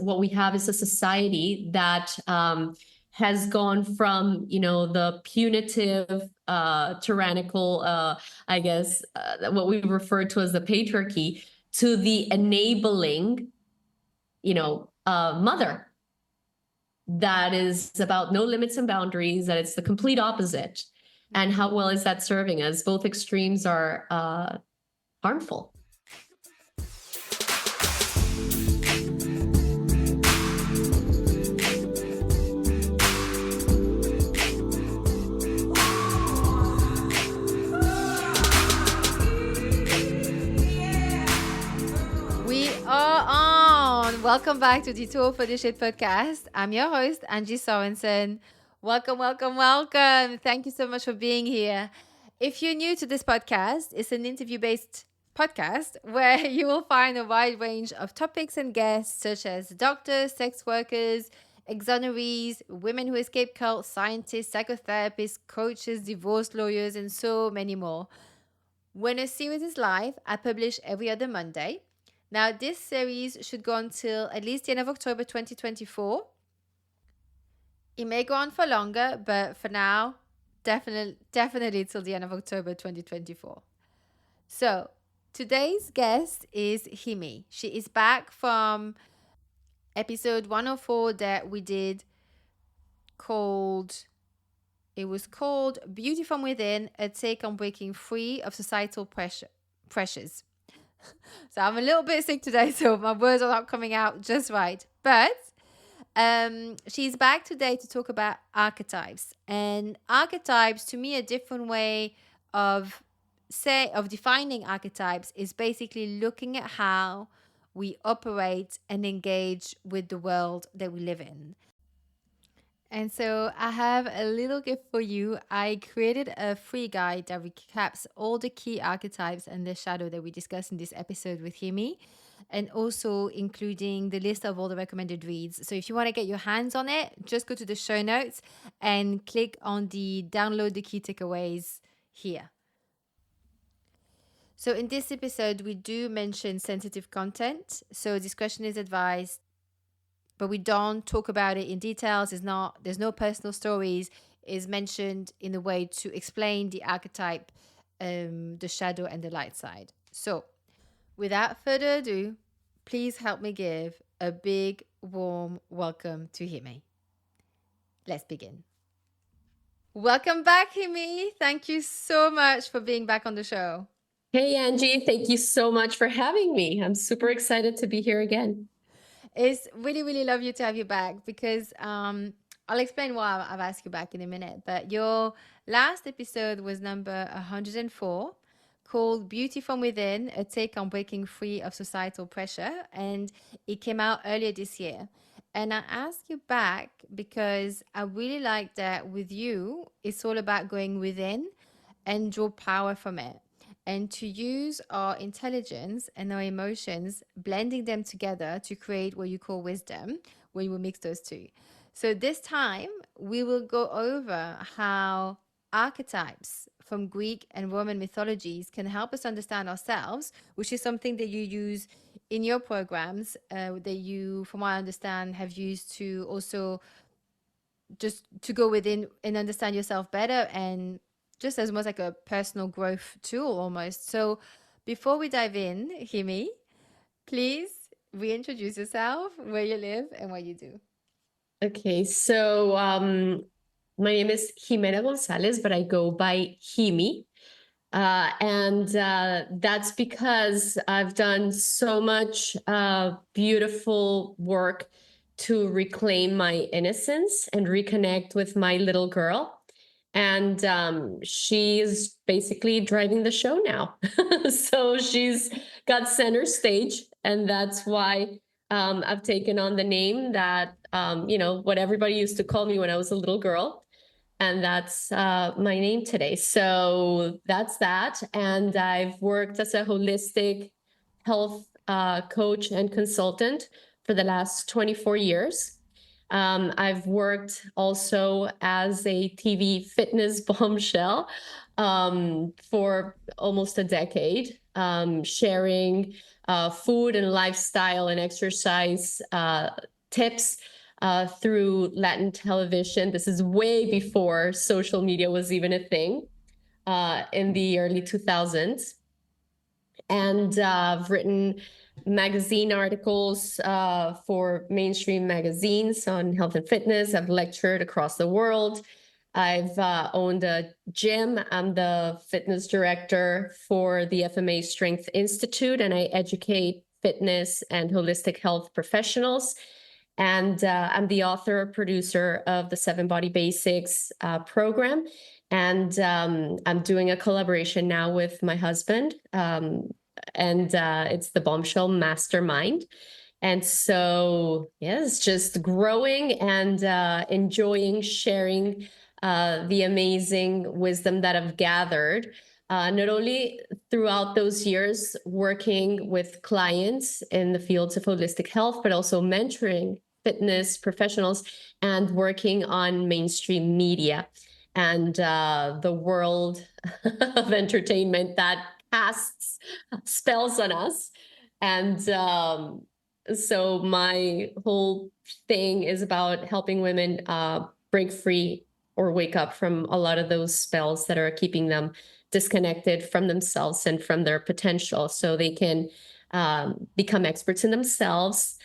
what we have is a society that has gone from, the punitive, tyrannical, what we refer to as the patriarchy, to the enabling, mother that is about no limits and boundaries, that it's the complete opposite. And how well is that serving us? Both extremes are harmful. Welcome back to the Tour for the Shit podcast. I'm your host, Angie Sorensen. Welcome. Thank you so much for being here. If you're new to this podcast, it's an interview-based podcast where you will find a wide range of topics and guests such as doctors, sex workers, exonerees, women who escape cults, scientists, psychotherapists, coaches, divorce lawyers, and so many more. When a series is live, I publish every other Monday. Now, this series should go until at least the end of October 2024. It may go on for longer, but for now, definitely till the end of October 2024. So, today's guest is Ximy. She is back from episode 104 that we did it was called Beauty from Within, a take on breaking free of societal pressures. So I'm a little bit sick today, so my words are not coming out just right. But she's back today to talk about archetypes. And archetypes, to me, a different way of defining archetypes is basically looking at how we operate and engage with the world that we live in. And so I have a little gift for you. I created a free guide that recaps all the key archetypes and the shadow that we discussed in this episode with Ximy, and also including the list of all the recommended reads. So if you want to get your hands on it, just go to the show notes and click on the download the key takeaways here. So in this episode, we do mention sensitive content. So discretion is advised, but we don't talk about it in details. There's no personal stories. It's mentioned in a way to explain the archetype, the shadow and the light side. So without further ado, please help me give a big, warm welcome to Ximy. Let's begin. Welcome back, Ximy. Thank you so much for being back on the show. Hey, Angie. Thank you so much for having me. I'm super excited to be here again. It's really, really lovely to have you back because I'll explain why I've asked you back in a minute. But your last episode was number 104, called Beauty from Within, a take on breaking free of societal pressure. And it came out earlier this year. And I asked you back because I really like that with you, it's all about going within and draw power from it. And to use our intelligence and our emotions, blending them together to create what you call wisdom when we mix those two. So this time, we will go over how archetypes from Greek and Roman mythologies can help us understand ourselves, which is something that you use in your programs, that you, from what I understand, have used to also just to go within and understand yourself better, and just as much like a personal growth tool almost. So before we dive in, Ximy, please reintroduce yourself, where you live and what you do. Okay, so my name is Ximy Gonzalez, but I go by Ximy. And that's because I've done so much beautiful work to reclaim my innocence and reconnect with my little girl. And she's basically driving the show now. So she's got center stage. And that's why I've taken on the name that, what everybody used to call me when I was a little girl. And that's my name today. So that's that. And I've worked as a holistic health coach and consultant for the last 24 years. I've worked also as a TV fitness bombshell for almost a decade. sharing food and lifestyle and exercise tips through Latin television. This is way before social media was even a thing in the early 2000s. And I've written magazine articles for mainstream magazines on health and fitness. I've lectured across the world. I've owned a gym. I'm the fitness director for the FMA Strength Institute, and I educate fitness and holistic health professionals. And I'm the author, producer of the Seven Body Basics program. And I'm doing a collaboration now with my husband. And it's the Bombshell Mastermind. And so, yeah, it's just growing and enjoying sharing the amazing wisdom that I've gathered, not only throughout those years working with clients in the fields of holistic health, but also mentoring fitness professionals and working on mainstream media and the world of entertainment that casts spells on us. And so my whole thing is about helping women break free or wake up from a lot of those spells that are keeping them disconnected from themselves and from their potential, so they can become experts in themselves.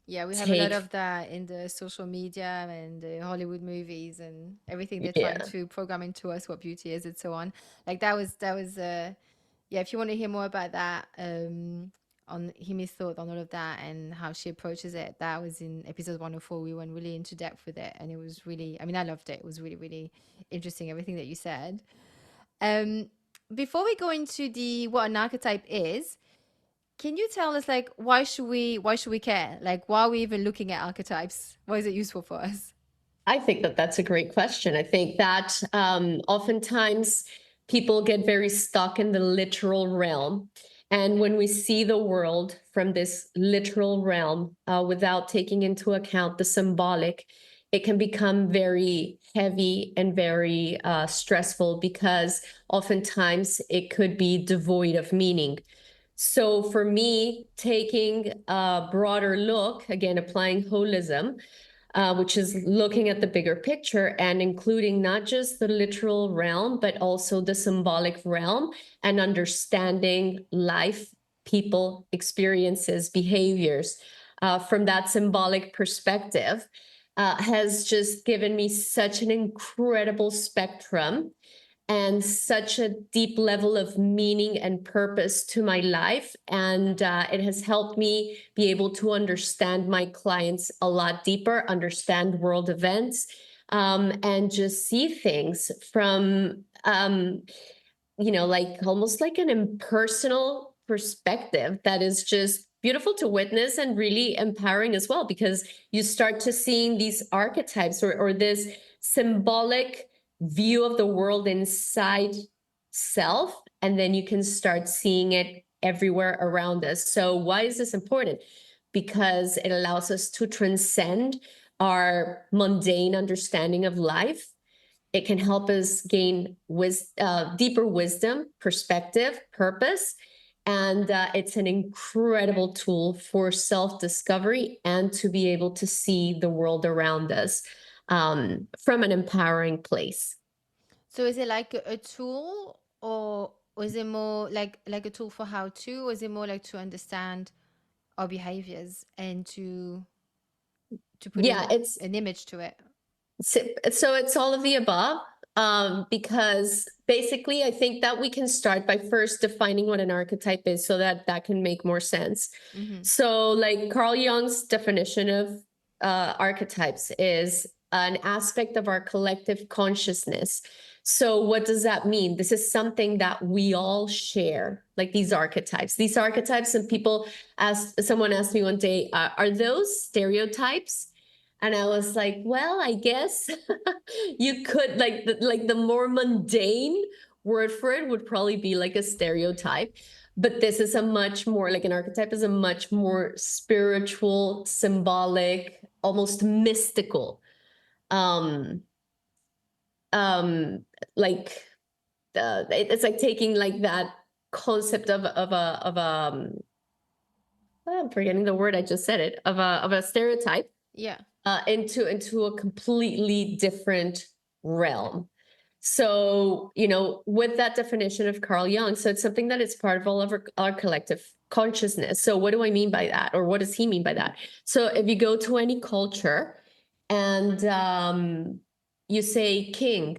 Yeah, we have a lot of that in the social media and the Hollywood movies and everything. They're trying to program into us what beauty is and so on. Like that was yeah, if you want to hear more about that, on Himi's thought on all of that and how she approaches it, that was in episode 104. We went really into depth with it, and it was really, I mean, I loved it. It was really, really interesting, everything that you said. Before we go into the what an archetype is, can you tell us, like, why should we care? Like, why are we even looking at archetypes? Why is it useful for us? I think that that's a great question. I think that oftentimes people get very stuck in the literal realm. And when we see the world from this literal realm without taking into account the symbolic, it can become very heavy and very stressful, because oftentimes it could be devoid of meaning. So for me, taking a broader look, again, applying holism, which is looking at the bigger picture and including not just the literal realm, but also the symbolic realm, and understanding life, people, experiences, behaviors from that symbolic perspective, has just given me such an incredible spectrum and such a deep level of meaning and purpose to my life. And it has helped me be able to understand my clients a lot deeper, understand world events, and just see things from, like almost like an impersonal perspective that is just beautiful to witness and really empowering as well, because you start to seeing these archetypes or this symbolic view of the world inside self, and then you can start seeing it everywhere around us. So why is this important? Because it allows us to transcend our mundane understanding of life. It can help us gain deeper wisdom, perspective, purpose, and it's an incredible tool for self-discovery and to be able to see the world around us from an empowering place. So is it like a tool, or is it more like a tool for how to, or is it more like to understand our behaviors and to put It's an image to it? so it's all of the above, because basically I think that we can start by first defining what an archetype is, so that that can make more sense. So like Carl Jung's definition of archetypes is an aspect of our collective consciousness. So what does that mean? This is something that we all share, like these archetypes. And someone asked me one day, are those stereotypes? And I was like, well, I guess you could, like the more mundane word for it would probably be like a stereotype. But this is a much more, like an archetype is a much more spiritual, symbolic, almost mystical, um, um, like it's like taking like that concept I'm forgetting the word, I just said it, of a stereotype Yeah. into a completely different realm. So, with that definition of Carl Jung, so it's something that is part of all of our collective consciousness. So what do I mean by that? Or what does he mean by that? So if you go to any culture and you say king,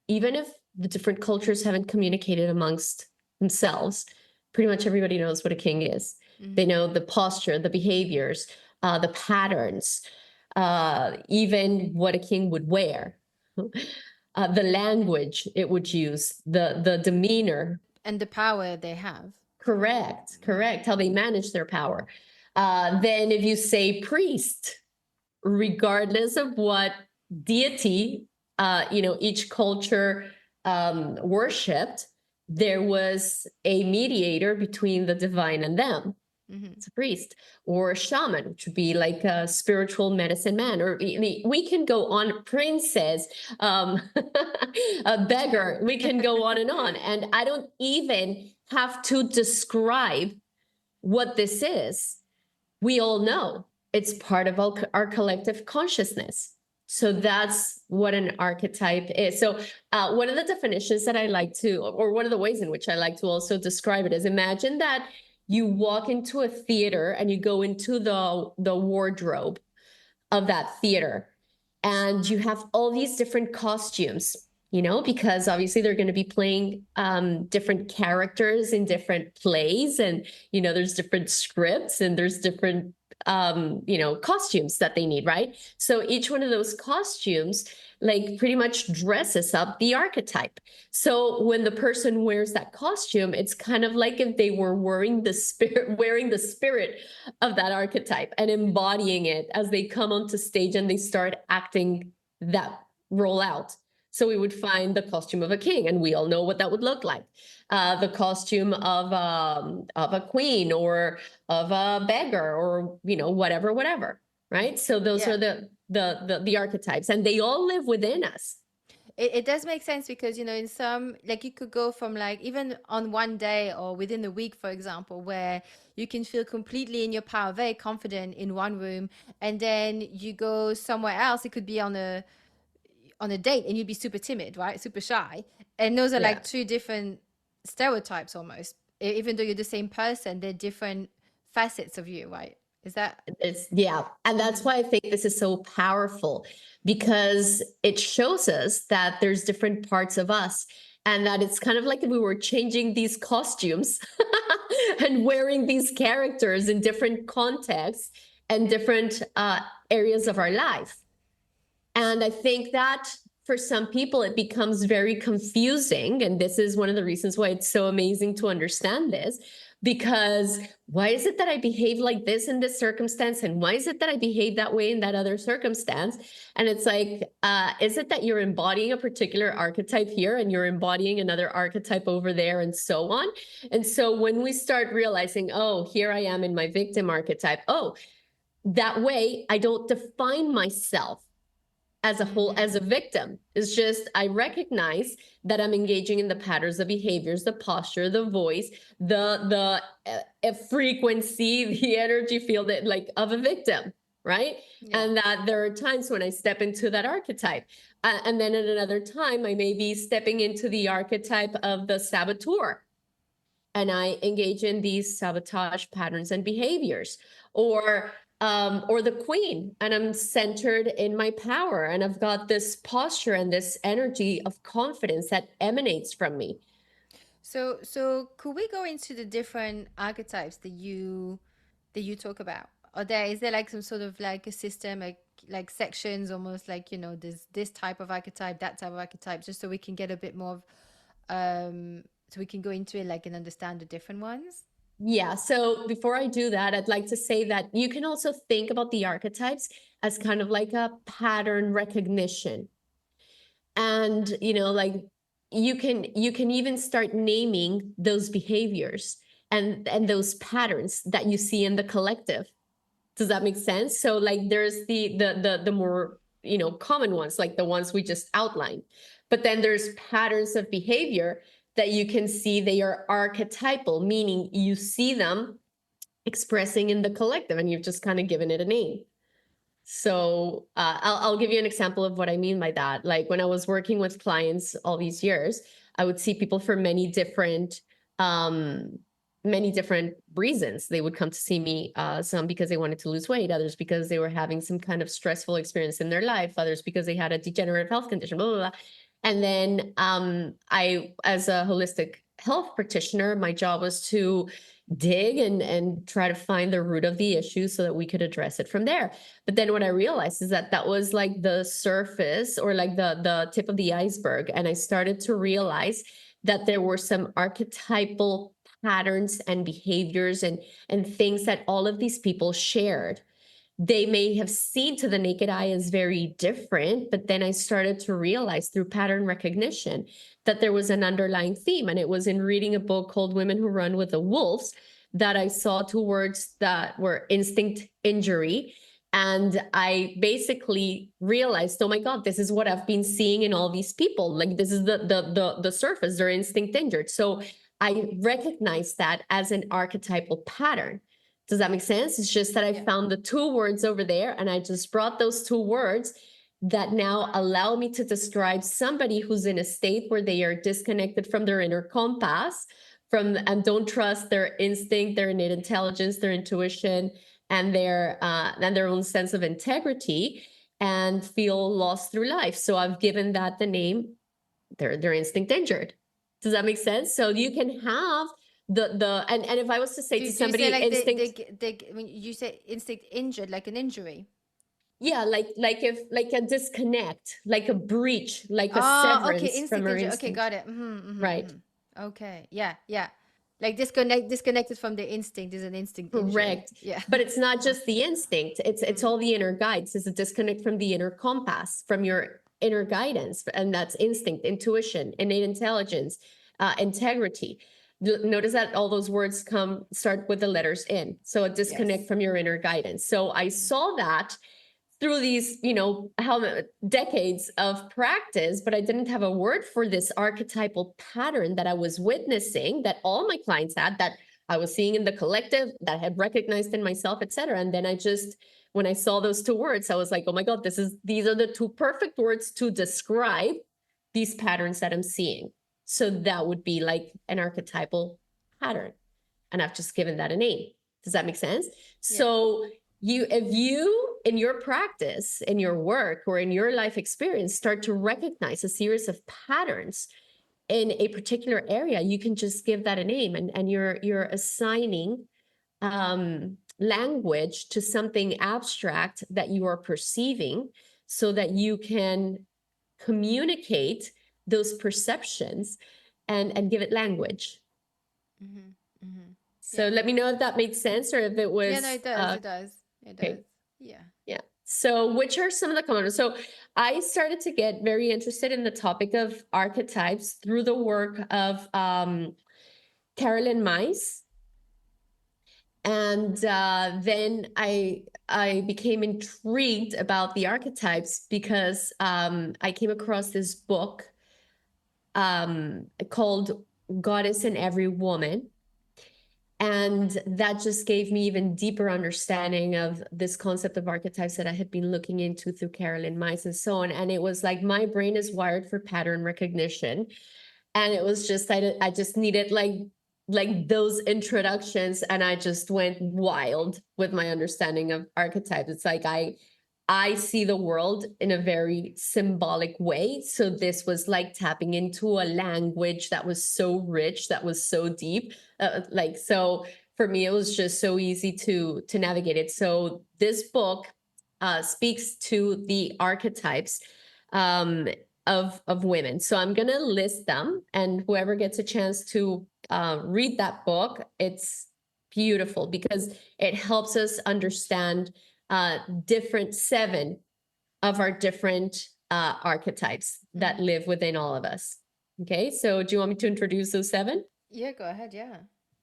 even if the different cultures haven't communicated amongst themselves, pretty much everybody knows what a king is. They know the posture, the behaviors, the patterns, even what a king would wear, the language it would use, the demeanor. And the power they have. Correct, how they manage their power. Then if you say priest, regardless of what deity each culture worshipped, there was a mediator between the divine and them. It's a priest or a shaman, which would be like a spiritual medicine man, or we can go on, princess, a beggar, we can go on. And I don't even have to describe what this is. We all know it's part of our collective consciousness. So that's what an archetype is. So one of the definitions that I like to, or one of the ways in which I like to also describe it is, imagine that you walk into a theater and you go into the wardrobe of that theater and you have all these different costumes, because obviously they're going to be playing different characters in different plays, and there's different scripts and there's different costumes that they need, right? So each one of those costumes like pretty much dresses up the archetype. So when the person wears that costume, it's kind of like if they were wearing the spirit of that archetype and embodying it as they come onto stage and they start acting that role out. So we would find the costume of a king, and we all know what that would look like. The costume of a queen or of a beggar, or whatever, right? So those are the archetypes, and they all live within us. It does make sense because, in some, like you could go from like even on one day or within the week, for example, where you can feel completely in your power, very confident in one room, and then you go somewhere else. It could be on a date and you'd be super timid, right? Super shy. And those are like two different stereotypes almost. Even though you're the same person, they're different facets of you, right? Is that? And that's why I think this is so powerful, because it shows us that there's different parts of us, and that it's kind of like if we were changing these costumes and wearing these characters in different contexts and different areas of our life. And I think that for some people, it becomes very confusing. And this is one of the reasons why it's so amazing to understand this, because why is it that I behave like this in this circumstance? And why is it that I behave that way in that other circumstance? And it's like, is it that you're embodying a particular archetype here and you're embodying another archetype over there, and so on? And so when we start realizing, oh, here I am in my victim archetype. Oh, that way I don't define myself as a whole, as a victim. It's just, I recognize that I'm engaging in the patterns, the behaviors, the posture, the voice, the frequency, the energy field like of a victim, right? And that there are times when I step into that archetype. And then at another time, I may be stepping into the archetype of the saboteur. And I engage in these sabotage patterns and behaviors, or the queen, and I'm centered in my power, and I've got this posture and this energy of confidence that emanates from me. So could we go into the different archetypes that you talk about? Or is there like some sort of like a system, like sections, almost like, there's this type of archetype, that type of archetype, just so we can get a bit more of, so we can go into it like and understand the different ones? Yeah. So before I do that, I'd like to say that you can also think about the archetypes as kind of like a pattern recognition. And, like you can even start naming those behaviors and those patterns that you see in the collective. Does that make sense? So like there's the more, common ones, like the ones we just outlined. But then there's patterns of behavior that you can see they are archetypal, meaning you see them expressing in the collective and you've just kind of given it a name. So I'll give you an example of what I mean by that. Like when I was working with clients all these years, I would see people for um, many different reasons. They would come to see me, some because they wanted to lose weight, others because they were having some kind of stressful experience in their life, others because they had a degenerative health condition, blah, blah, blah. And then I, as a holistic health practitioner, my job was to dig and try to find the root of the issue so that we could address it from there. But then what I realized is that that was like the surface, or like the tip of the iceberg. And I started to realize that there were some archetypal patterns and behaviors and things that all of these people shared. They may have seen to the naked eye as very different, but then I started to realize through pattern recognition that there was an underlying theme. And it was in reading a book called Women Who Run with the Wolves that I saw two words that were instinct injury. And I basically realized, oh my God, this is what I've been seeing in all these people. Like this is the surface, they're instinct injured. So I recognized that as an archetypal pattern. Does that make sense? It's just that I found the two words over there and I just brought those two words that now allow me to describe somebody who's in a state where they are disconnected from their inner compass, and don't trust their instinct, their innate intelligence, their intuition, and their own sense of integrity, and feel lost through life. So I've given that the name, they're instinct injured. Does that make sense? So you can have and if I was to say to somebody, you say like instinct, when you say instinct injured, like an injury? yeah, like a disconnect, like a breach, like a Oh, okay, severance from instinct our injury. Okay, instinct, got it. right? Okay, yeah, yeah. Like disconnected from the instinct is an instinct injury. Correct. Yeah. But it's not just the instinct, it's all the inner guides. It's a disconnect from the inner compass, from your inner guidance, and that's instinct, intuition, innate intelligence, integrity. Notice that all those words start with the letters in. So a disconnect Yes. from your inner guidance. So I saw that through these, how decades of practice, but I didn't have a word for this archetypal pattern that I was witnessing, that all my clients had, that I was seeing in the collective, that I had recognized in myself, etc. And then when I saw those two words, I was like, oh my God, these are the two perfect words to describe these patterns that I'm seeing. So that would be like an archetypal pattern. And I've just given that a name. Does that make sense? Yeah. So if you, in your practice, in your work, or in your life experience, start to recognize a series of patterns in a particular area, you can just give that a name, and you're assigning language to something abstract that you are perceiving, so that you can communicate those perceptions and give it language. So let me know if that made sense, or if it was. Yeah, no, it does. It does. It does. Okay. Yeah. Yeah. So which are some of the components? So I started to get very interested in the topic of archetypes through the work of Carolyn Mice. And then I became intrigued about the archetypes because I came across this book called Goddess in Every Woman. And that just gave me even deeper understanding of this concept of archetypes that I had been looking into through Carolyn Mice and so on. And it was like, my brain is wired for pattern recognition. And it was just, I just needed like those introductions. And I just went wild with my understanding of archetypes. It's like, I see the world in a very symbolic way. So this was like tapping into a language that was so rich, that was so deep. So for me, it was just so easy to navigate it. So this book speaks to the archetypes of women. So I'm going to list them, and whoever gets a chance to read that book, it's beautiful because it helps us understand different 7 of our different archetypes that live within all of us. Okay, so do you want me to introduce those 7? Yeah, go ahead. Yeah.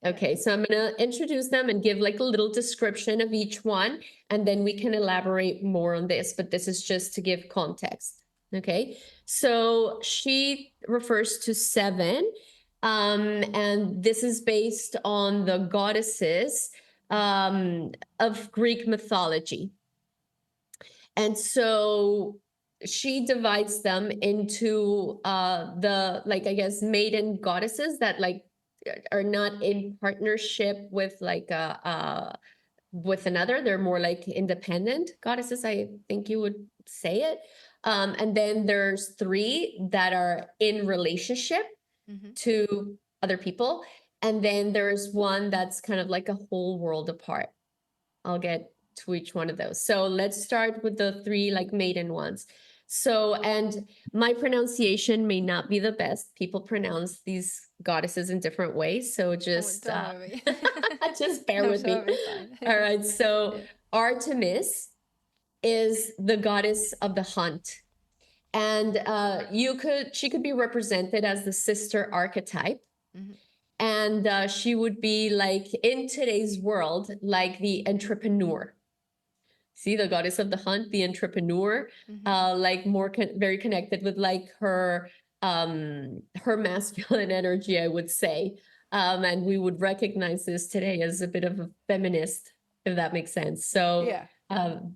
Okay, so I'm going to introduce them and give like a little description of each one, and then we can elaborate more on this, but this is just to give context. Okay, so she refers to 7 And this is based on the goddesses of Greek mythology. And so she divides them into the, like, I guess, maiden goddesses that like are not in partnership with like with another. They're more like independent goddesses, I think you would say it. And then there's three that are in relationship to other people. And then there's one that's kind of like a whole world apart. I'll get to each one of those. So let's start with the three like maiden ones. So, and my pronunciation may not be the best. People pronounce these goddesses in different ways. So just, Don't worry. just bear I'm with sure me. it'll be fine. All right. So Yeah. Artemis is the goddess of the hunt. And she could be represented as the sister archetype. And she would be like, in today's world, like the entrepreneur. See, the goddess of the hunt, the entrepreneur, like more very connected with like her masculine energy, I would say. And we would recognize this today as a bit of a feminist, if that makes sense. So Yeah.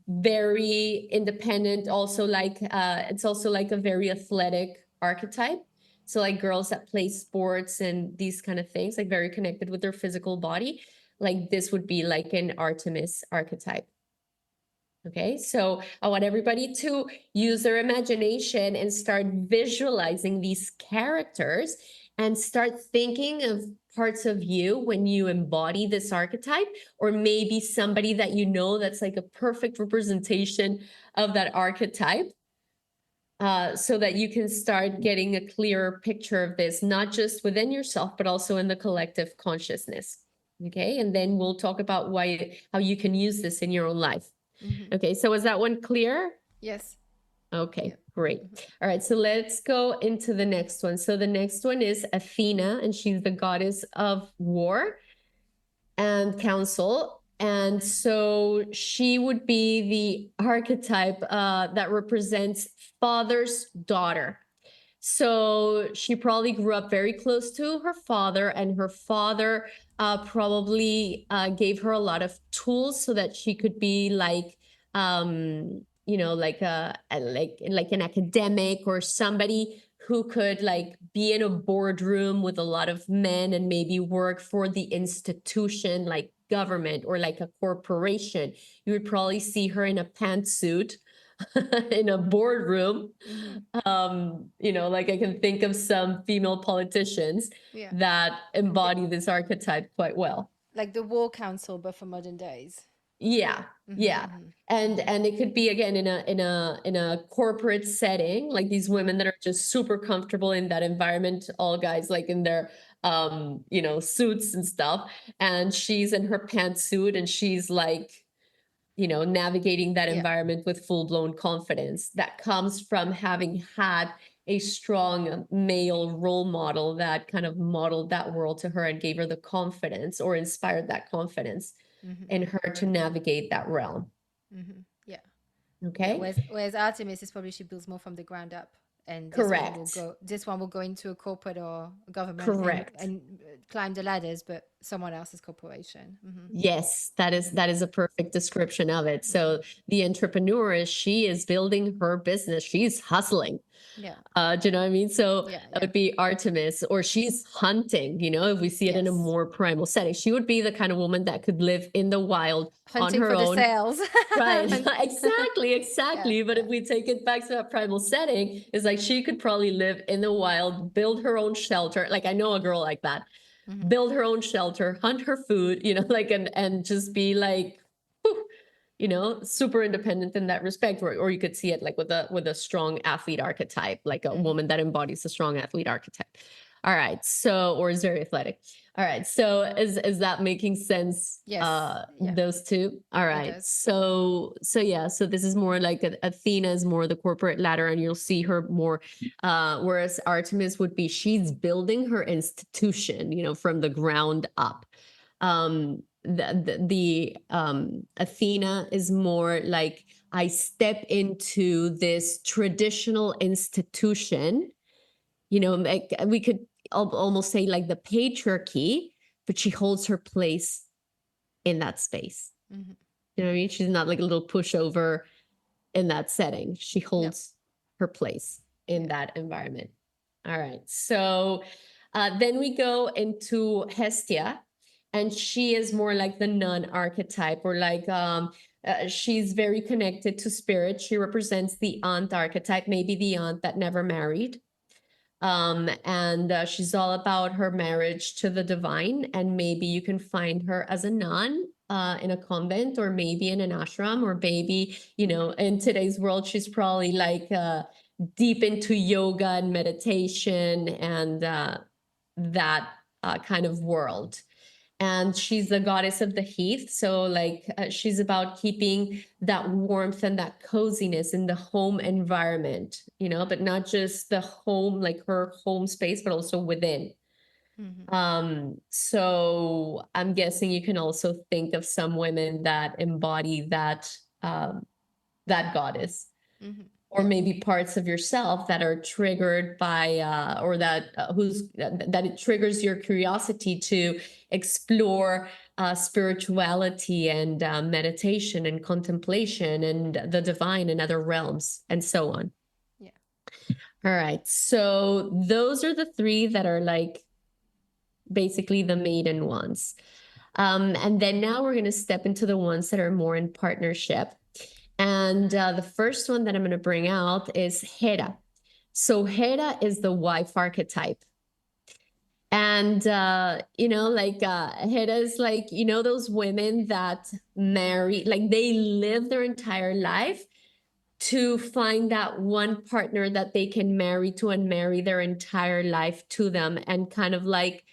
very independent, also like it's also like a very athletic archetype. So like girls that play sports and these kind of things, like very connected with their physical body. Like this would be like an Artemis archetype. Okay, so I want everybody to use their imagination and start visualizing these characters and start thinking of parts of you when you embody this archetype, or maybe somebody that you know that's like a perfect representation of that archetype. So that you can start getting a clearer picture of this, not just within yourself, but also in the collective consciousness. Okay, and then we'll talk about how you can use this in your own life. Okay, so is that one clear? Yes. Okay, Yeah. great. All right, so let's go into the next one. So the next one is Athena, and she's the goddess of war and counsel. And so she would be the archetype that represents father's daughter. So she probably grew up very close to her father, and her father probably gave her a lot of tools so that she could be like, like like an academic or somebody who could like be in a boardroom with a lot of men and maybe work for the institution like government or like a corporation. You would probably see her in a pantsuit in a boardroom. Like I can think of some female politicians that embody this archetype quite well. Like the war council, but for modern days. Yeah. And it could be again in a corporate setting, like these women that are just super comfortable in that environment, all guys like in their suits and stuff, and she's in her pantsuit and she's like navigating that environment with full-blown confidence that comes from having had a strong male role model that kind of modeled that world to her and gave her the confidence or inspired that confidence in her to navigate that realm. Yeah. Okay. Yeah, whereas Artemis is probably she builds more from the ground up, and Correct. this one will go into a corporate or a government. Correct. And climb the ladders, but someone else's corporation. Yes, that is a perfect description of it. So the entrepreneur she is building her business. She's hustling. Yeah. Do you know what I mean? So that would be Artemis, or she's hunting, if we see it in a more primal setting. She would be the kind of woman that could live in the wild hunting on her for own. The sales. Right. Exactly. But if we take it back to that primal setting, it's like she could probably live in the wild, build her own shelter. Like I know a girl like that. Build her own shelter, hunt her food, like and just be like, super independent in that respect. Or you could see it like with a strong athlete archetype, like a woman that embodies a strong athlete archetype. All right. So, or is very athletic. All right. So is that making sense? Yes. Those two. All right. So this is more like Athena is more the corporate ladder, and you'll see her more, whereas Artemis would be, she's building her institution, from the ground up. The Athena is more like, I step into this traditional institution, like we could almost say like the patriarchy, but she holds her place in that space. Mm-hmm. You know what I mean? She's not like a little pushover in that setting. She holds her place in that environment. All right. So then we go into Hestia, and she is more like the nun archetype, or like she's very connected to spirit. She represents the aunt archetype, maybe the aunt that never married. And she's all about her marriage to the divine, and maybe you can find her as a nun in a convent, or maybe in an ashram, or maybe, you know, in today's world she's probably like deep into yoga and meditation and that kind of world. And she's the goddess of the heath, so like she's about keeping that warmth and that coziness in the home environment, you know, but not just the home, like her home space, but also within. So I'm guessing you can also think of some women that embody that that goddess, or maybe parts of yourself that are triggered by or that that it triggers your curiosity to explore spirituality and meditation and contemplation and the divine and other realms and so on. Yeah. All right, so those are the three that are like basically the maiden ones. And then now we're going to step into the ones that are more in partnership. And the first one that I'm going to bring out is Hera. So Hera is the wife archetype. And, you know, like Hera is like, you know, those women that marry, like they live their entire life to find that one partner that they can marry to and marry their entire life to them, and kind of like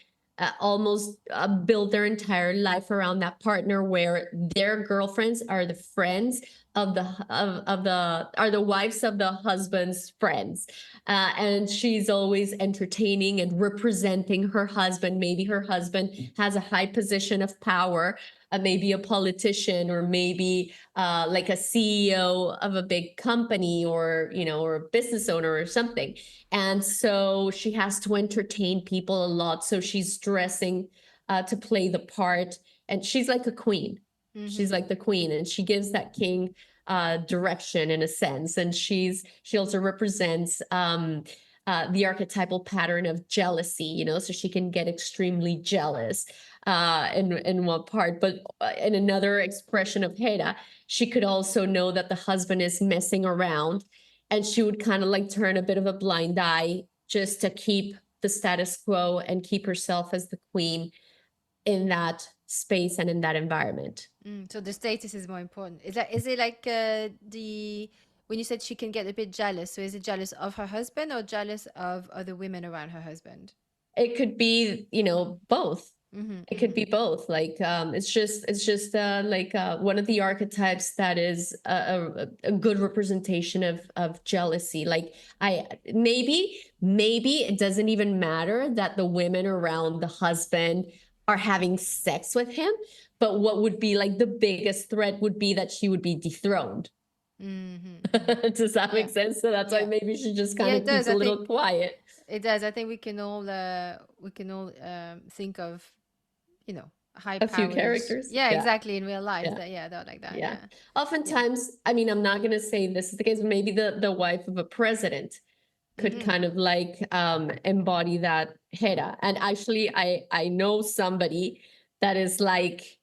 almost build their entire life around that partner, where their girlfriends are the friends of the are the wives of the husband's friends, and she's always entertaining and representing her husband. Maybe her husband has a high position of power, maybe a politician, or maybe like a CEO of a big company, or, you know, or a business owner or something. And so she has to entertain people a lot. So she's dressing to play the part. And she's like a queen. She's like the queen, and she gives that king direction in a sense. And she also represents the archetypal pattern of jealousy, you know, so she can get extremely jealous in one part. But in another expression of Hera, she could also know that the husband is messing around, and she would kind of like turn a bit of a blind eye just to keep the status quo and keep herself as the queen in that space and in that environment. So the status is more important. Is it like the when you said she can get a bit jealous? So is it jealous of her husband or jealous of other women around her husband? It could be, you know, both. It could be both. Like it's just like one of the archetypes that is a good representation of jealousy. Like maybe it doesn't even matter that the women around the husband are having sex with him, but what would be like the biggest threat would be that she would be dethroned. Does that make sense? So that's why maybe she just kind of keeps a little quiet. It does. I think we can all think of, you know, high A few powers. characters. Yeah, exactly, in real life. They're like that. Yeah. Oftentimes, I mean, I'm not going to say this is the case, but maybe the wife of a president could kind of like embody that Hera. And actually, I know somebody that is like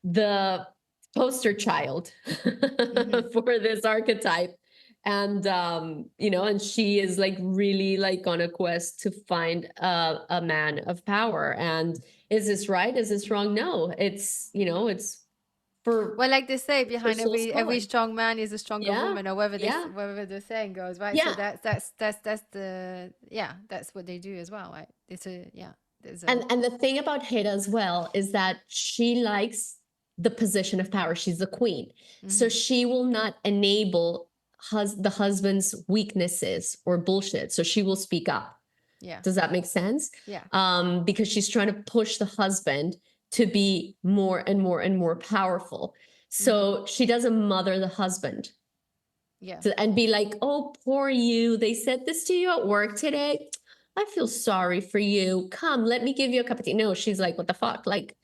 the poster child for this archetype. And you know, and she is like really like on a quest to find a man of power. And is this right? Is this wrong? No, it's, you know, it's for, well, like they say, behind every strong man is a stronger woman, or whatever the saying goes, right? So that's the that's what they do as well, right? It's and the thing about Hera as well is that she likes the position of power. She's the queen, so she will not enable the husband's weaknesses or bullshit. So she will speak up. Yeah. Does that make sense? Yeah. Because she's trying to push the husband to be more and more and more powerful. So she doesn't mother the husband. Yeah. And be like, oh, poor you. They said this to you at work today. I feel sorry for you. Come, let me give you a cup of tea. No, she's like, what the fuck? Like,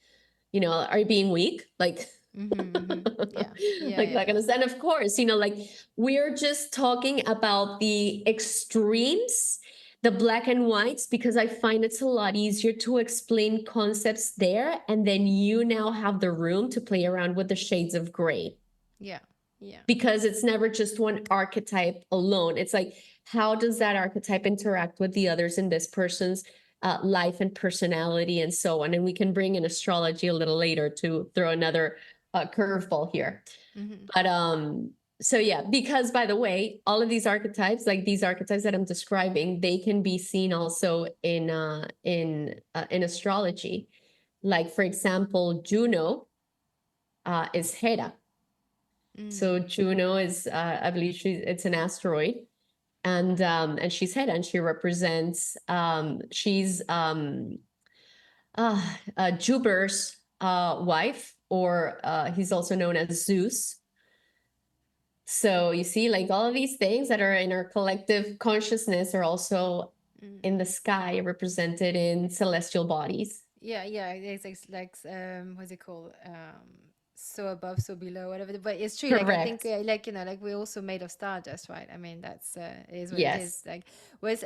are you being weak? Like, Yeah, yeah, like yeah, that kind yeah. of stuff. And of course, like we're just talking about the extremes, the black and whites, because I find it's a lot easier to explain concepts there. And then you now have the room to play around with the shades of gray, Yeah, yeah. because it's never just one archetype alone. It's like, how does that archetype interact with the others in this person's life and personality and so on? And we can bring in astrology a little later to throw another curveball here. Mm-hmm. But so yeah, because by the way, all of these archetypes, like these archetypes that I'm describing, they can be seen also in astrology. Like for example, Juno is Hera. So Juno is, I believe it's an asteroid, and she's Hera, and she represents, she's Jupiter's wife, or he's also known as Zeus. So you see, like all of these things that are in our collective consciousness are also in the sky, represented in celestial bodies. Yeah, yeah, it's like what's it called? So above, so below, whatever. But it's true. Like I think, Correct. like like we're also made of stardust, right? I mean, that's it is what it is. Yes. Like, was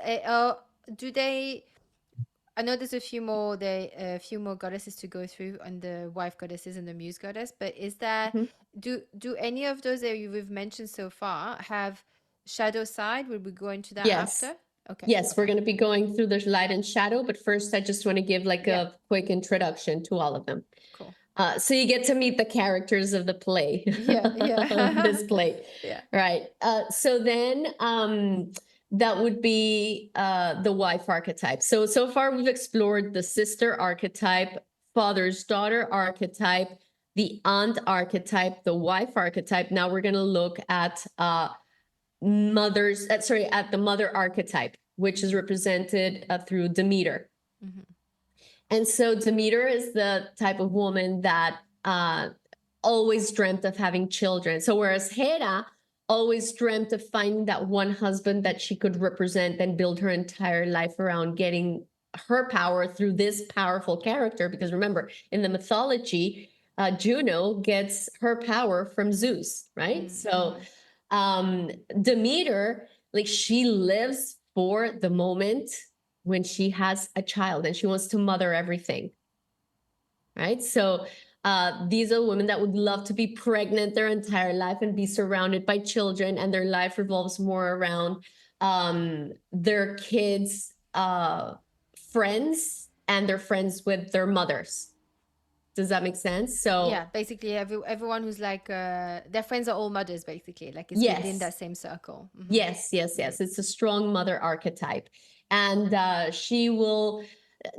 do they? I know there's a few more goddesses to go through, and the wife goddesses and the muse goddess. But is that Mhm. do any of those that you've mentioned so far have shadow side? Will we go into that Yes. after? Okay, Yes, we're okay, going to be going through the light and shadow, but first I just want to give like yeah, a quick introduction to all of them. cool. So you get to meet the characters of the play, Yeah, of yeah, this play. yeah. Right. So then that would be the wife archetype. So far we've explored the sister archetype, father's daughter archetype, the aunt archetype, the wife archetype. Now we're going to look at at the mother archetype, which is represented through Demeter. Mm-hmm. And so Demeter is the type of woman that always dreamt of having children. So whereas Hera always dreamt of finding that one husband that she could represent and build her entire life around, getting her power through this powerful character. Because remember, in the mythology, Juno gets her power from Zeus, right? So Mm-hmm. Demeter, like she lives for the moment when she has a child and she wants to mother everything, right? So these are women that would love to be pregnant their entire life and be surrounded by children, and their life revolves more around their kids' friends, and they're friends with their mothers. Does that make sense? So Yeah, basically everyone who's like their friends are all mothers, basically. Like it's within that yes, same circle. Mm-hmm. yes, yes, yes. It's a strong mother archetype. And she will,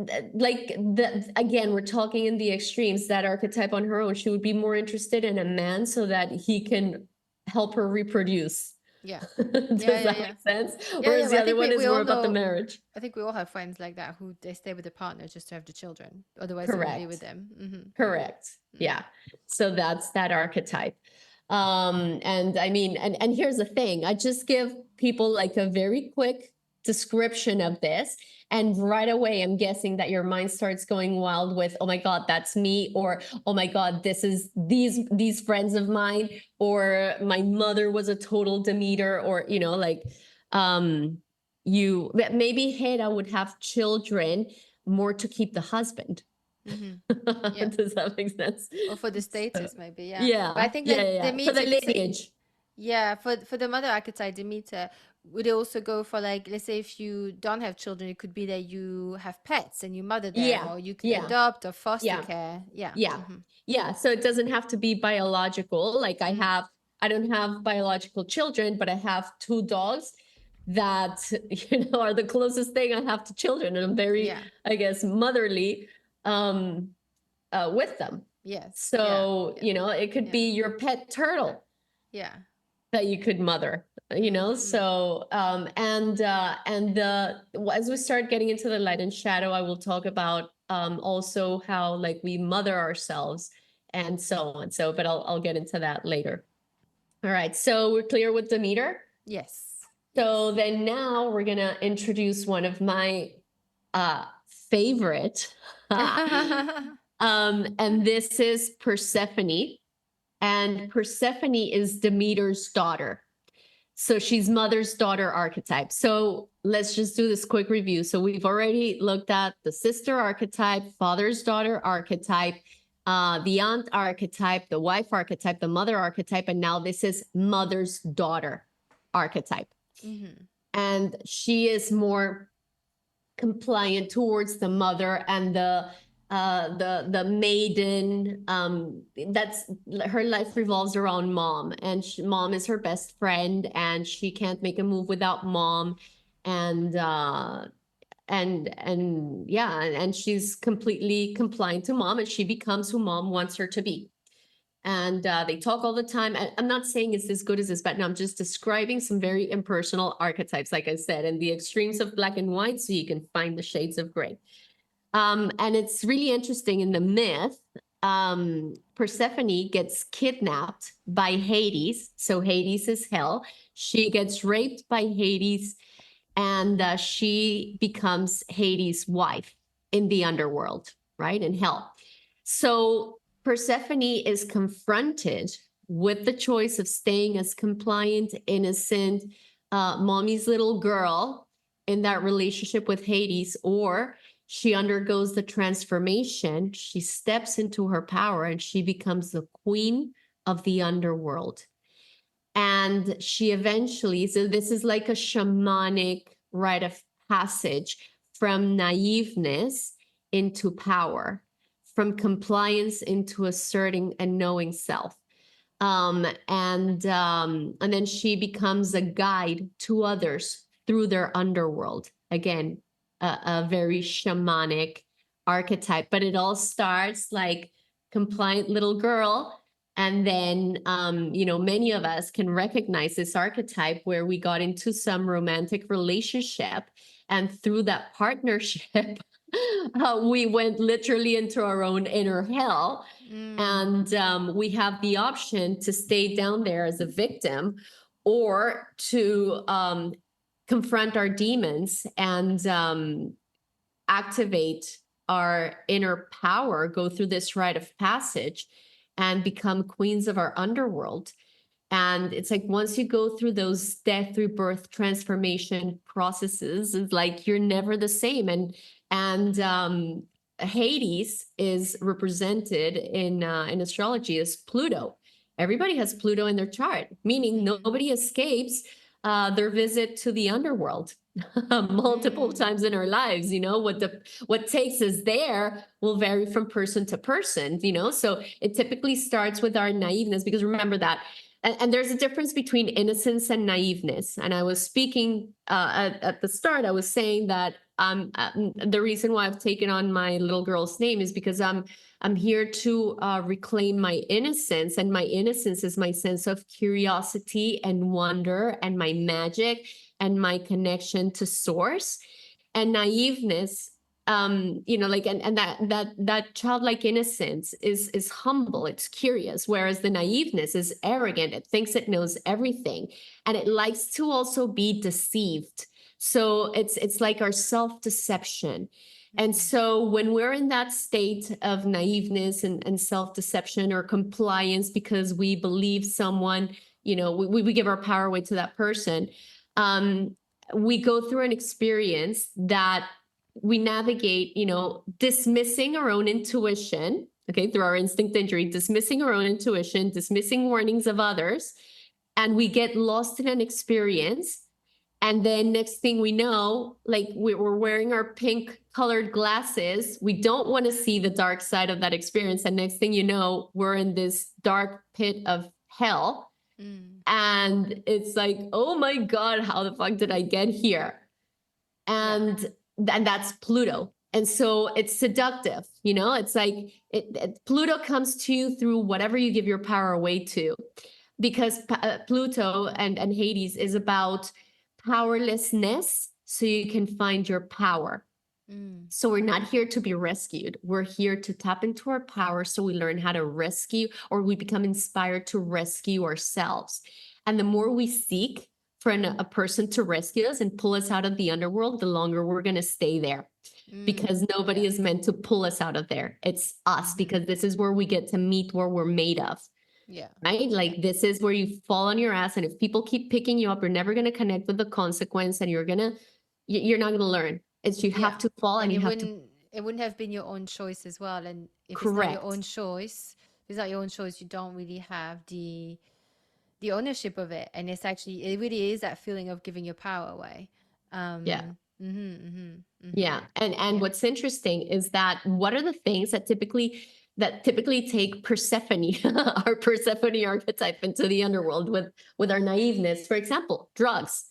again, we're talking in the extremes. That archetype on her own, she would be more interested in a man so that he can help her reproduce. Yeah. Yeah, Does yeah, that yeah. make sense? Yeah, yeah, Whereas but the I other think one we is all more about the know, marriage. I think we all have friends like that who they stay with the partner just to have the children. Otherwise they won't be with Correct. them. Mm-hmm. Correct. Yeah. So that's that archetype. And I mean, and here's the thing. I just give people like a very quick description of this. And right away, I'm guessing that your mind starts going wild with, oh my God, that's me, or oh my God, this is these friends of mine, or my mother was a total Demeter, or like you maybe Hera would have children more to keep the husband. Mm-hmm. Yeah. Does that make sense? Or for the So, status, maybe, yeah. But I yeah, think yeah, like yeah. For the Demeter, this lineage. yeah, for the mother archetype, Demeter, would it also go for like, let's say if you don't have children, it could be that you have pets and you mother them, Yeah, or you yeah, adopt or foster yeah, care. Yeah. yeah, Mm-hmm. yeah. So it doesn't have to be biological. Like Mm-hmm. I don't have biological children, but I have two dogs that are the closest thing I have to children, and I'm very, Yeah. I guess, motherly um with them. Yes. Yeah. So, Yeah. it could Yeah. be your pet turtle Yeah. that you could mother, Mm-hmm. so and as we start getting into the light and shadow, I will talk about also how like we mother ourselves and so on. So but I'll get into that later. All right, so we're clear with Demeter. Yes. So Yes. then now we're gonna introduce one of my favorite. And this is Persephone. And Persephone is Demeter's daughter. So she's mother's daughter archetype. So let's just do this quick review. So we've already looked at the sister archetype, father's daughter archetype, the aunt archetype, the wife archetype, the mother archetype, and now this is mother's daughter archetype. Mhm. And she is more compliant towards the mother and the maiden. That's her life revolves around mom, and mom is her best friend, and she can't make a move without mom, and yeah, and she's completely compliant to mom, and she becomes who mom wants her to be. And they talk all the time. I'm not saying it's as good as this, but no, I'm just describing some very impersonal archetypes, like I said, and the extremes of black and white, so you can find the shades of gray. And it's really interesting in the myth. Persephone gets kidnapped by Hades. So Hades is hell. She gets raped by Hades, and she becomes Hades' wife in the underworld, right? In hell. So Persephone is confronted with the choice of staying as compliant, innocent, mommy's little girl in that relationship with Hades, or she undergoes the transformation. She steps into her power and she becomes the queen of the underworld. And she eventually, so this is like a shamanic rite of passage from naiveness into power, from compliance into asserting and knowing self. And then she becomes a guide to others through their underworld. Again, a very shamanic archetype, but it all starts like compliant little girl. And then, many of us can recognize this archetype where we got into some romantic relationship. And through that partnership, we went literally into our own inner hell. And we have the option to stay down there as a victim, or to confront our demons and activate our inner power, go through this rite of passage, and become queens of our underworld. And it's like once you go through those death, rebirth, transformation processes, it's like you're never the same. And Hades is represented in astrology as Pluto. Everybody has Pluto in their chart, meaning nobody escapes their visit to the underworld multiple times in our lives. What takes us there will vary from person to person. So it typically starts with our naiveness, because remember that. And there's a difference between innocence and naiveness. And I was speaking at the start, I was saying that the reason why I've taken on my little girl's name is because I'm here to reclaim my innocence. And my innocence is my sense of curiosity and wonder and my magic and my connection to source. And naiveness, and that childlike innocence is humble, it's curious, whereas the naiveness is arrogant, it thinks it knows everything, and it likes to also be deceived. So it's like our self-deception. And so when we're in that state of naiveness and self-deception or compliance because we believe someone, we give our power away to that person, we go through an experience that we navigate, dismissing our own intuition, okay, through our instinct injury, dismissing our own intuition, dismissing warnings of others, and we get lost in an experience. And then next thing we know, like we're wearing our pink colored glasses. We don't want to see the dark side of that experience. And next thing you know, we're in this dark pit of hell. And it's like, oh my God, how the fuck did I get here? And that's Pluto. And so it's seductive, it's like Pluto comes to you through whatever you give your power away to, because Pluto and Hades is about powerlessness so you can find your power. So we're not here to be rescued. We're here to tap into our power so we learn how to rescue, or we become inspired to rescue ourselves. And the more we seek for a person to rescue us and pull us out of the underworld, the longer we're going to stay there. Because nobody is meant to pull us out of there. It's us, because this is where we get to meet what we're made of. Yeah. Right? Like this is where you fall on your ass. And if people keep picking you up, you're never going to connect with the consequence, and you're not going to learn. It's you have to fall, and you have to. It wouldn't have been your own choice as well. And if it's not Correct. your own choice, if it's not your own choice, you don't really have the ownership of it. And it really is that feeling of giving your power away. Yeah. Yeah. And what's interesting is that what are the things that typically take Persephone, our Persephone archetype, into the underworld with our naiveness? For example, drugs.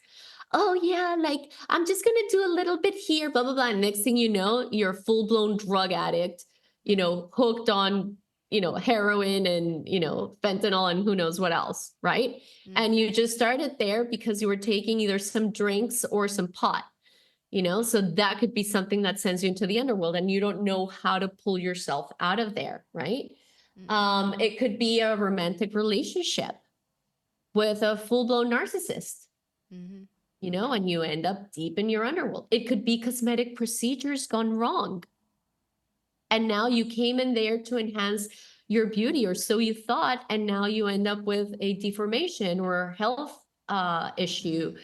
Oh yeah, like I'm just gonna do a little bit here, blah blah blah. And next thing you know, you're a full-blown drug addict, hooked on, heroin and fentanyl and who knows what else, right? And you just started there because you were taking either some drinks or some pot. So that could be something that sends you into the underworld, and you don't know how to pull yourself out of there, right? It could be a romantic relationship with a full-blown narcissist, and you end up deep in your underworld. It could be cosmetic procedures gone wrong, and now you came in there to enhance your beauty, or so you thought, and now you end up with a deformation or a health issue,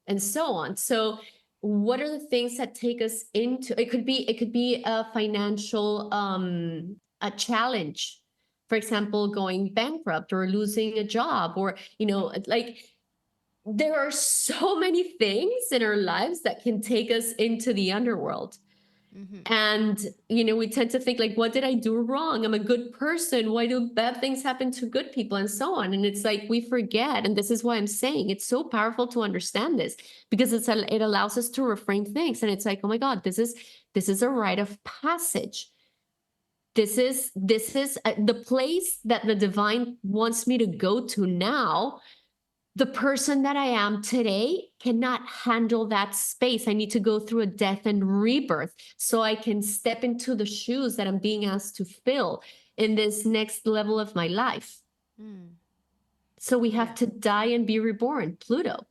and so on. So what are the things that take us into it? Could be a financial a challenge, for example, going bankrupt or losing a job, or like there are so many things in our lives that can take us into the underworld. And we tend to think like, what did I do wrong? I'm a good person. Why do bad things happen to good people, and so on? And it's like we forget. And this is why I'm saying it's so powerful to understand this, because it allows us to reframe things. And it's like, oh my God, this is a rite of passage. This is the place that the divine wants me to go to now. The person that I am today cannot handle that space. I need to go through a death and rebirth so I can step into the shoes that I'm being asked to fill in this next level of my life. So we have to die and be reborn, Pluto.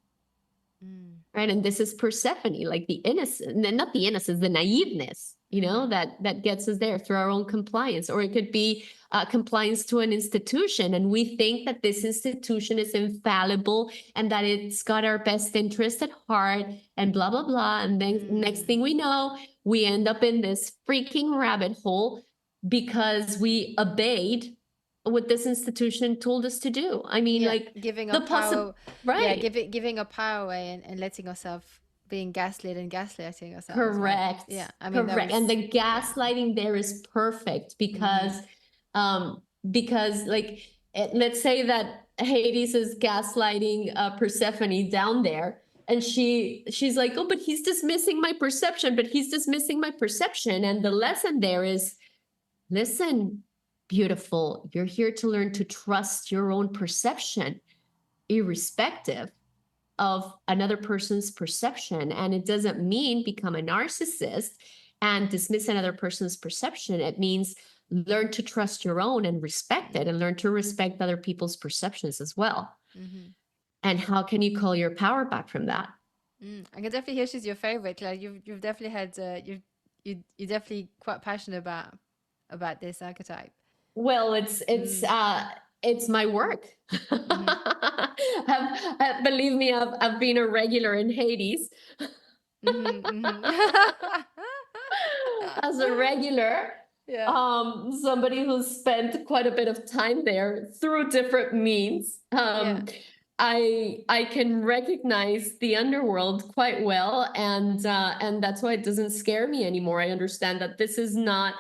Right? And this is Persephone, like the innocence, not the innocence, the naiveness, that gets us there through our own compliance. Or it could be compliance to an institution, and we think that this institution is infallible and that it's got our best interest at heart, and blah blah blah. And then next thing we know, we end up in this freaking rabbit hole because we obeyed what this institution told us to do. I mean, like giving the power, right? Giving a power away and letting ourselves being gaslit and gaslighting ourselves. Correct. Right? Yeah, I mean, correct. And the gaslighting there is perfect because, like, let's say that Hades is gaslighting Persephone down there, and she's like, oh, but he's dismissing my perception. And the lesson there is, listen, beautiful, you're here to learn to trust your own perception, irrespective of another person's perception. And it doesn't mean become a narcissist and dismiss another person's perception. It means learn to trust your own and respect it, and learn to respect other people's perceptions as well. And how can you call your power back from that? I can definitely hear she's your favorite. Like you've definitely had you're definitely quite passionate about this archetype. Well, it's my work. Believe me, I've been a regular in Hades. As a regular, somebody who's spent quite a bit of time there through different means. I can recognize the underworld quite well, and that's why it doesn't scare me anymore. I understand that this is not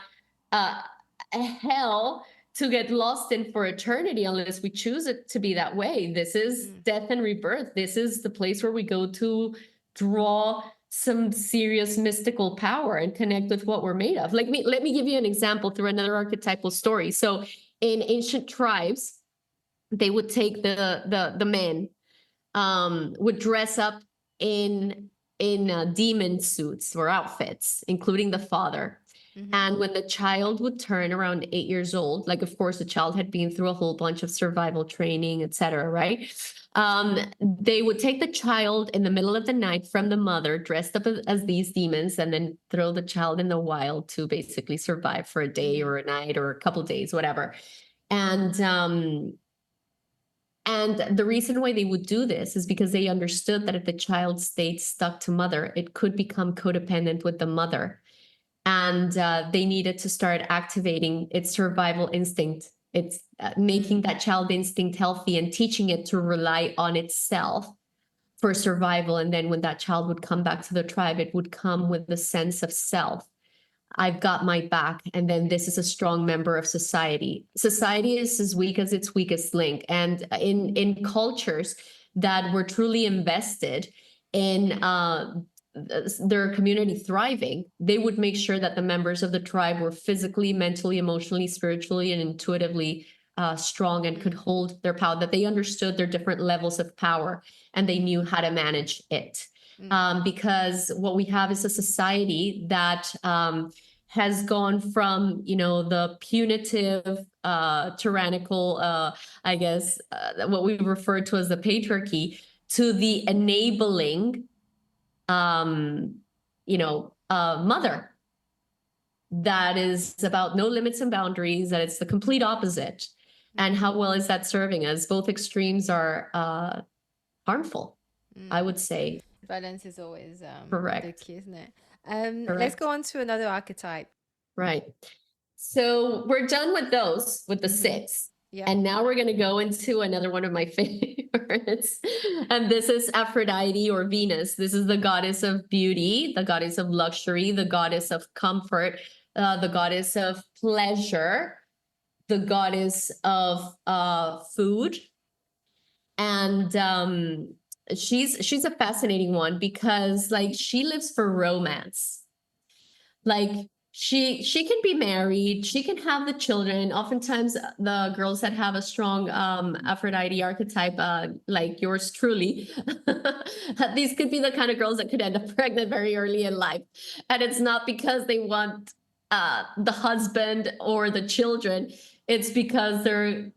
a hell to get lost in for eternity unless we choose it to be that way. This is death and rebirth. This is the place where we go to draw some serious mystical power and connect with what we're made of. Let me give you an example through another archetypal story. So in ancient tribes, they would take the men, would dress up in demon suits or outfits, including the father. And when the child would turn around 8 years old, like, of course, the child had been through a whole bunch of survival training, etc., right? They would take the child in the middle of the night from the mother, dressed up as these demons, and then throw the child in the wild to basically survive for a day or a night or a couple days, whatever. And the reason why they would do this is because they understood that if the child stayed stuck to mother, it could become codependent with the mother. And they needed to start activating its survival instinct. It's making that child instinct healthy and teaching it to rely on itself for survival. And then when that child would come back to the tribe, it would come with the sense of self. I've got my back. And then this is a strong member of society. Society is as weak as its weakest link. And in cultures that were truly invested in their community thriving, they would make sure that the members of the tribe were physically, mentally, emotionally, spiritually, and intuitively strong and could hold their power, that they understood their different levels of power and they knew how to manage it. Because what we have is a society that has gone from, the punitive, tyrannical, I guess, what we refer to as the patriarchy, to the enabling, mother that is about no limits and boundaries, that it's the complete opposite. And how well is that serving us? Both extremes are harmful, I would say. Balance is always Correct. the key, isn't it? Let's go on to another archetype. Right. So we're done with those, with the 6. Yeah. And now we're going to go into another one of my favorites. And this is Aphrodite, or Venus. This is the goddess of beauty, the goddess of luxury, the goddess of comfort, the goddess of pleasure, the goddess of food. And she's a fascinating one because, like, she lives for romance. Like, she can be married, she can have the children. Oftentimes the girls that have a strong Aphrodite archetype, like yours truly, these could be the kind of girls that could end up pregnant very early in life. And it's not because they want the husband or the children. It's because they're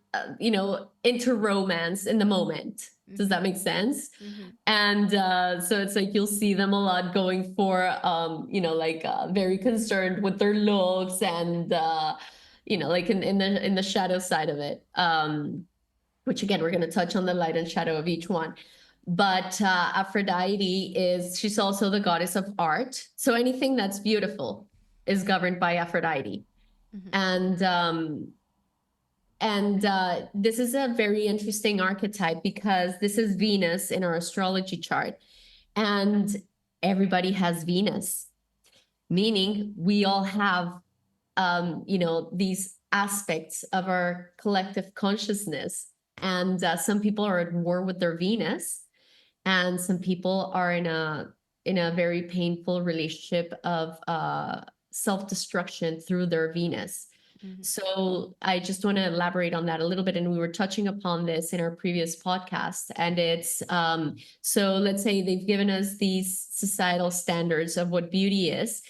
into romance in the moment. Does that make sense? And so it's like you'll see them a lot going for, very concerned with their looks and, like in the shadow side of it, which again, we're going to touch on the light and shadow of each one. But Aphrodite she's also the goddess of art. So anything that's beautiful is governed by Aphrodite. And this is a very interesting archetype because this is Venus in our astrology chart. And everybody has Venus, meaning we all have, these aspects of our collective consciousness. And some people are at war with their Venus, and some people are in a very painful relationship of self-destruction through their Venus. So I just want to elaborate on that a little bit. And we were touching upon this in our previous podcast. And it's, so let's say they've given us these societal standards of what beauty is.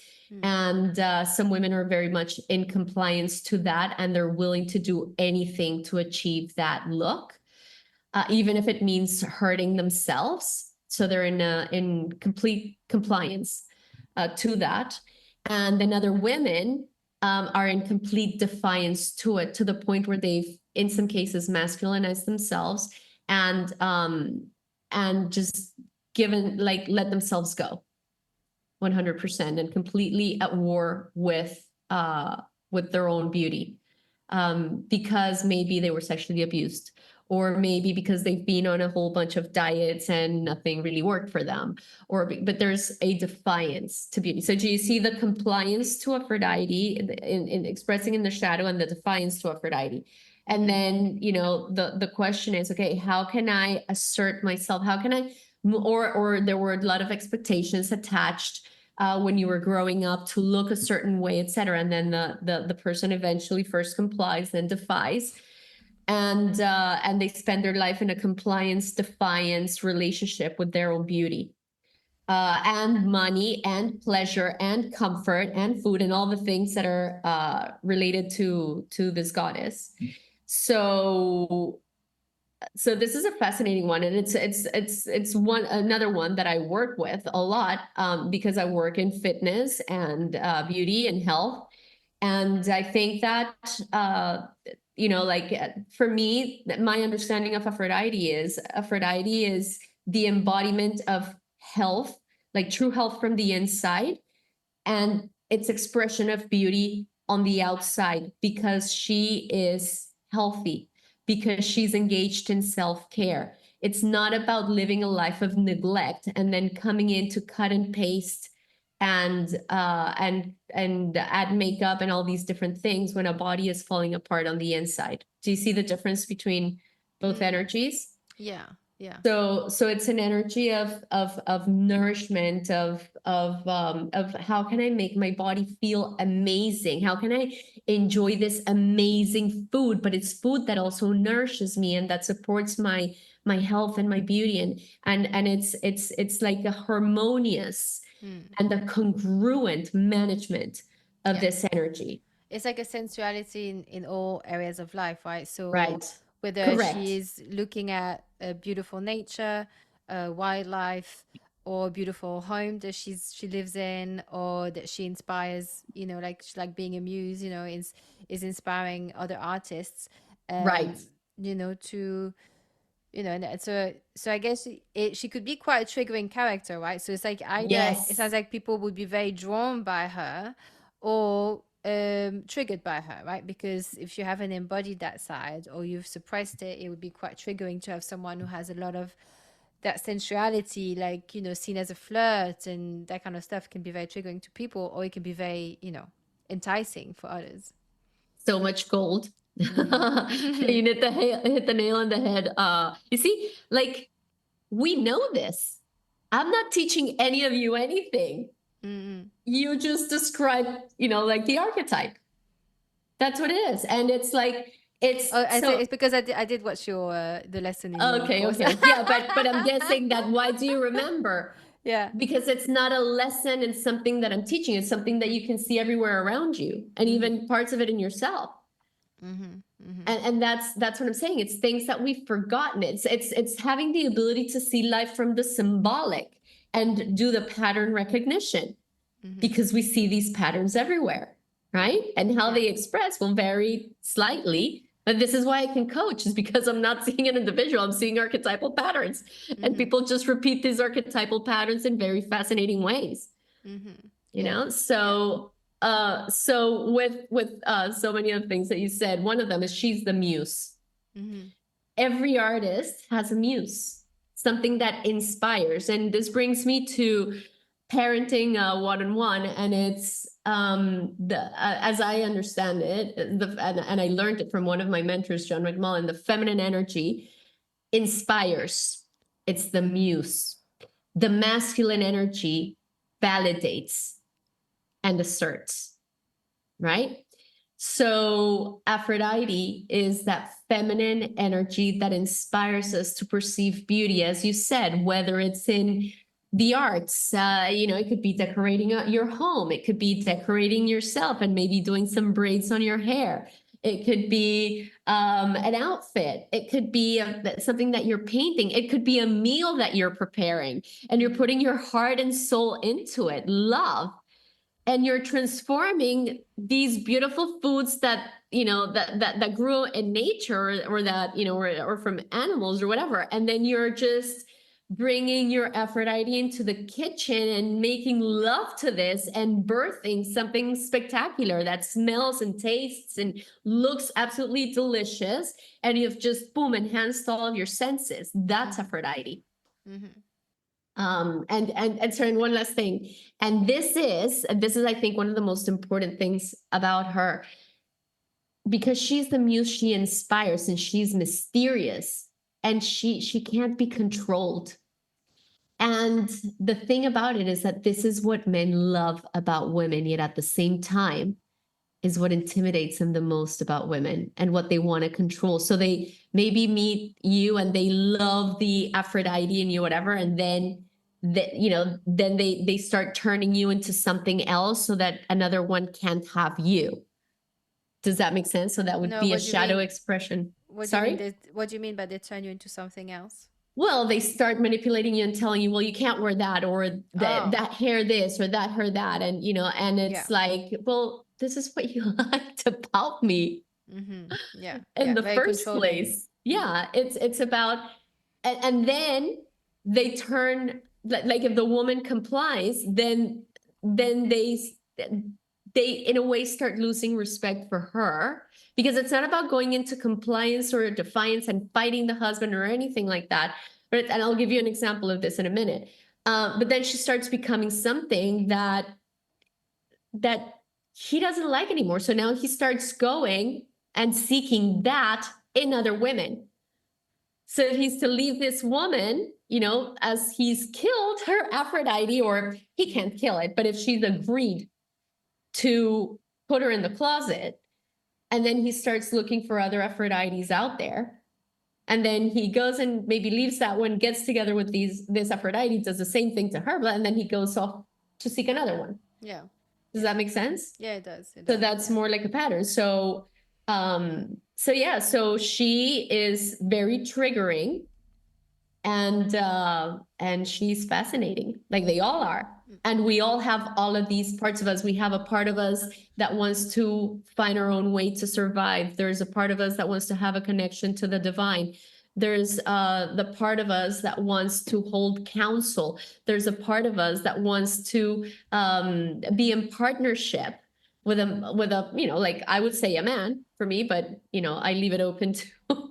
And some women are very much in compliance to that. And they're willing to do anything to achieve that look, even if it means hurting themselves. So they're in complete compliance to that. And then other women are in complete defiance to it, to the point where they've, in some cases, masculinized themselves and just let themselves go 100% and completely at war with their own beauty, because maybe they were sexually abused, or maybe because they've been on a whole bunch of diets and nothing really worked for them, but there's a defiance to beauty. So do you see the compliance to Aphrodite in expressing in the shadow, and the defiance to Aphrodite? And then, the question is, okay, how can I assert myself? How can I, or there were a lot of expectations attached when you were growing up to look a certain way, etc. And then the person eventually first complies, then defies. And they spend their life in a compliance defiance relationship with their own beauty. and money and pleasure and comfort and food and all the things that are related to this goddess. So this is a fascinating one, and it's one another one that I work with a lot, because I work in fitness and beauty and health, and I think that for me, my understanding of Aphrodite is the embodiment of health, like true health from the inside, and its expression of beauty on the outside, because she is healthy, because she's engaged in self-care. It's not about living a life of neglect and then coming in to cut and paste and add makeup and all these different things when a body is falling apart on the inside. Do you see the difference between both energies? Yeah. Yeah. So it's an energy of nourishment, of how can I make my body feel amazing? How can I enjoy this amazing food? But it's food that also nourishes me and that supports my health and my beauty, and it's like a harmonious and a congruent management of this energy. It's like a sensuality in all areas of life, right? So Right. whether Correct. she's looking at a beautiful nature, wildlife, or a beautiful home that she lives in, or that she inspires, like being a muse, is inspiring other artists, Right. to and so I guess she could be quite a triggering character, right? So it's like either it sounds Yes. like people would be very drawn by her, or triggered by her, right? Because if you haven't embodied that side, or you've suppressed it, it would be quite triggering to have someone who has a lot of that sensuality, like, seen as a flirt, and that kind of stuff can be very triggering to people, or it can be very, enticing for others. So much gold. You Mm-hmm. hit the nail on the head. You see, like, we know this. I'm not teaching any of you anything. Mm-hmm. You just described, like the archetype. That's what it is. And it's like, it's Oh, I say so, it's because I did watch your the lesson in your okay, course. okay. Yeah, but I'm guessing that why do you remember? Yeah. Because it's not a lesson and something that I'm teaching. It's something that you can see everywhere around you, and even parts of it in yourself. Mm-hmm. Mm-hmm. And that's what I'm saying. It's things that we've forgotten. It's having the ability to see life from the symbolic and do the pattern recognition, because we see these patterns everywhere, right? And how they express will vary slightly. But this is why I can coach, is because I'm not seeing an individual, I'm seeing archetypal patterns. And people just repeat these archetypal patterns in very fascinating ways. So with so many of the things that you said, one of them is she's the muse. Every artist has a muse, something that inspires. And this brings me to parenting one-on-one, and it's as I understand it, and I learned it from one of my mentors, John McMullen, the feminine energy inspires. It's the muse. The masculine energy validates and asserts, right? So Aphrodite is that feminine energy that inspires us to perceive beauty, as you said, whether it's in the arts, it could be decorating your home. It could be decorating yourself and maybe doing some braids on your hair. It could be an outfit. It could be something that you're painting. It could be a meal that you're preparing and you're putting your heart and soul into it, love. And you're transforming these beautiful foods that that grew in nature, or that or from animals or whatever, and then you're just bringing your Aphrodite into the kitchen and making love to this and birthing something spectacular that smells and tastes and looks absolutely delicious, and you've just enhanced all of your senses. That's Aphrodite. And one last thing, and this is I think one of the most important things about her, because she's the muse, she inspires, and she's mysterious, and she can't be controlled. And the thing about it is that this is what men love about women, yet at the same time is what intimidates them the most about women and what they want to control. So they maybe meet you and they love the Aphrodite in you, whatever, and then that, then they start turning you into something else so that another one can't have you. Does that make sense? So that would No, be a what do you shadow mean? expression. What do you mean? Sorry? What do you mean by they turn you into something else? Well, they start manipulating you and telling you, well, you can't wear that, or that hair this, or that hair that. And, and it's like, well, this is what you liked about me Yeah, in the very first controlling. place. Yeah, it's about, and then they turn, like if the woman complies, then they in a way start losing respect for her, because it's not about going into compliance or defiance and fighting the husband or anything like that. And I'll give you an example of this in a minute. But then she starts becoming something that he doesn't like anymore. So now he starts going and seeking that in other women. So he's to leave this woman, as he's killed her Aphrodite, or he can't kill it, but if she's agreed to put her in the closet, and then he starts looking for other Aphrodites out there. And then he goes and maybe leaves that one, gets together with this Aphrodite, does the same thing to her, and then he goes off to seek another one. Yeah. Does that make sense? Yeah, it does. So that's more like a pattern. So so she is very triggering, and she's fascinating, like they all are. And we all have all of these parts of us. We have a part of us that wants to find our own way to survive. There's a part of us that wants to have a connection to the divine. There's the part of us that wants to hold counsel. There's a part of us that wants to be in partnership with a like I would say a man for me, but I leave it open to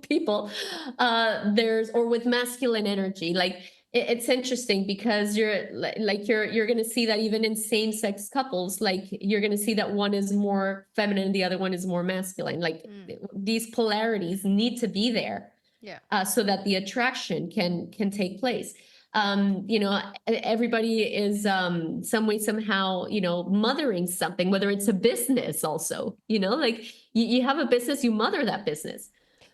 people. Or with masculine energy, like it's interesting because you're going to see that even in same-sex couples, like you're going to see that one is more feminine and the other one is more masculine. Like these polarities need to be there. Yeah. So that the attraction can take place. Everybody is some way, somehow, mothering something, whether it's a business also, like you have a business, you mother that business.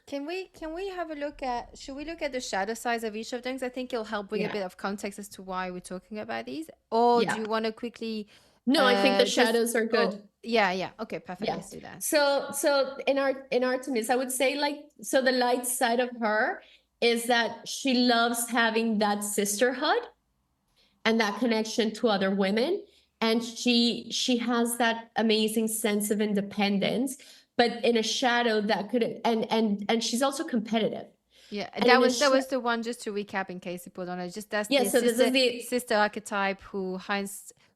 Can we have a look at, should we look at the shadow sides of each of them? I think it'll help bring a bit of context as to why we're talking about these. Or do you want to quickly? No, I think the shadows are good. Yeah. Okay, perfect. Let's do that. So in Artemis, I would say, so the light side of her is that she loves having that sisterhood and that connection to other women. And she has that amazing sense of independence, but in a shadow that could, and she's also competitive. Yeah, that was the one, just to recap in case people don't know. Just that's so this is the sister archetype who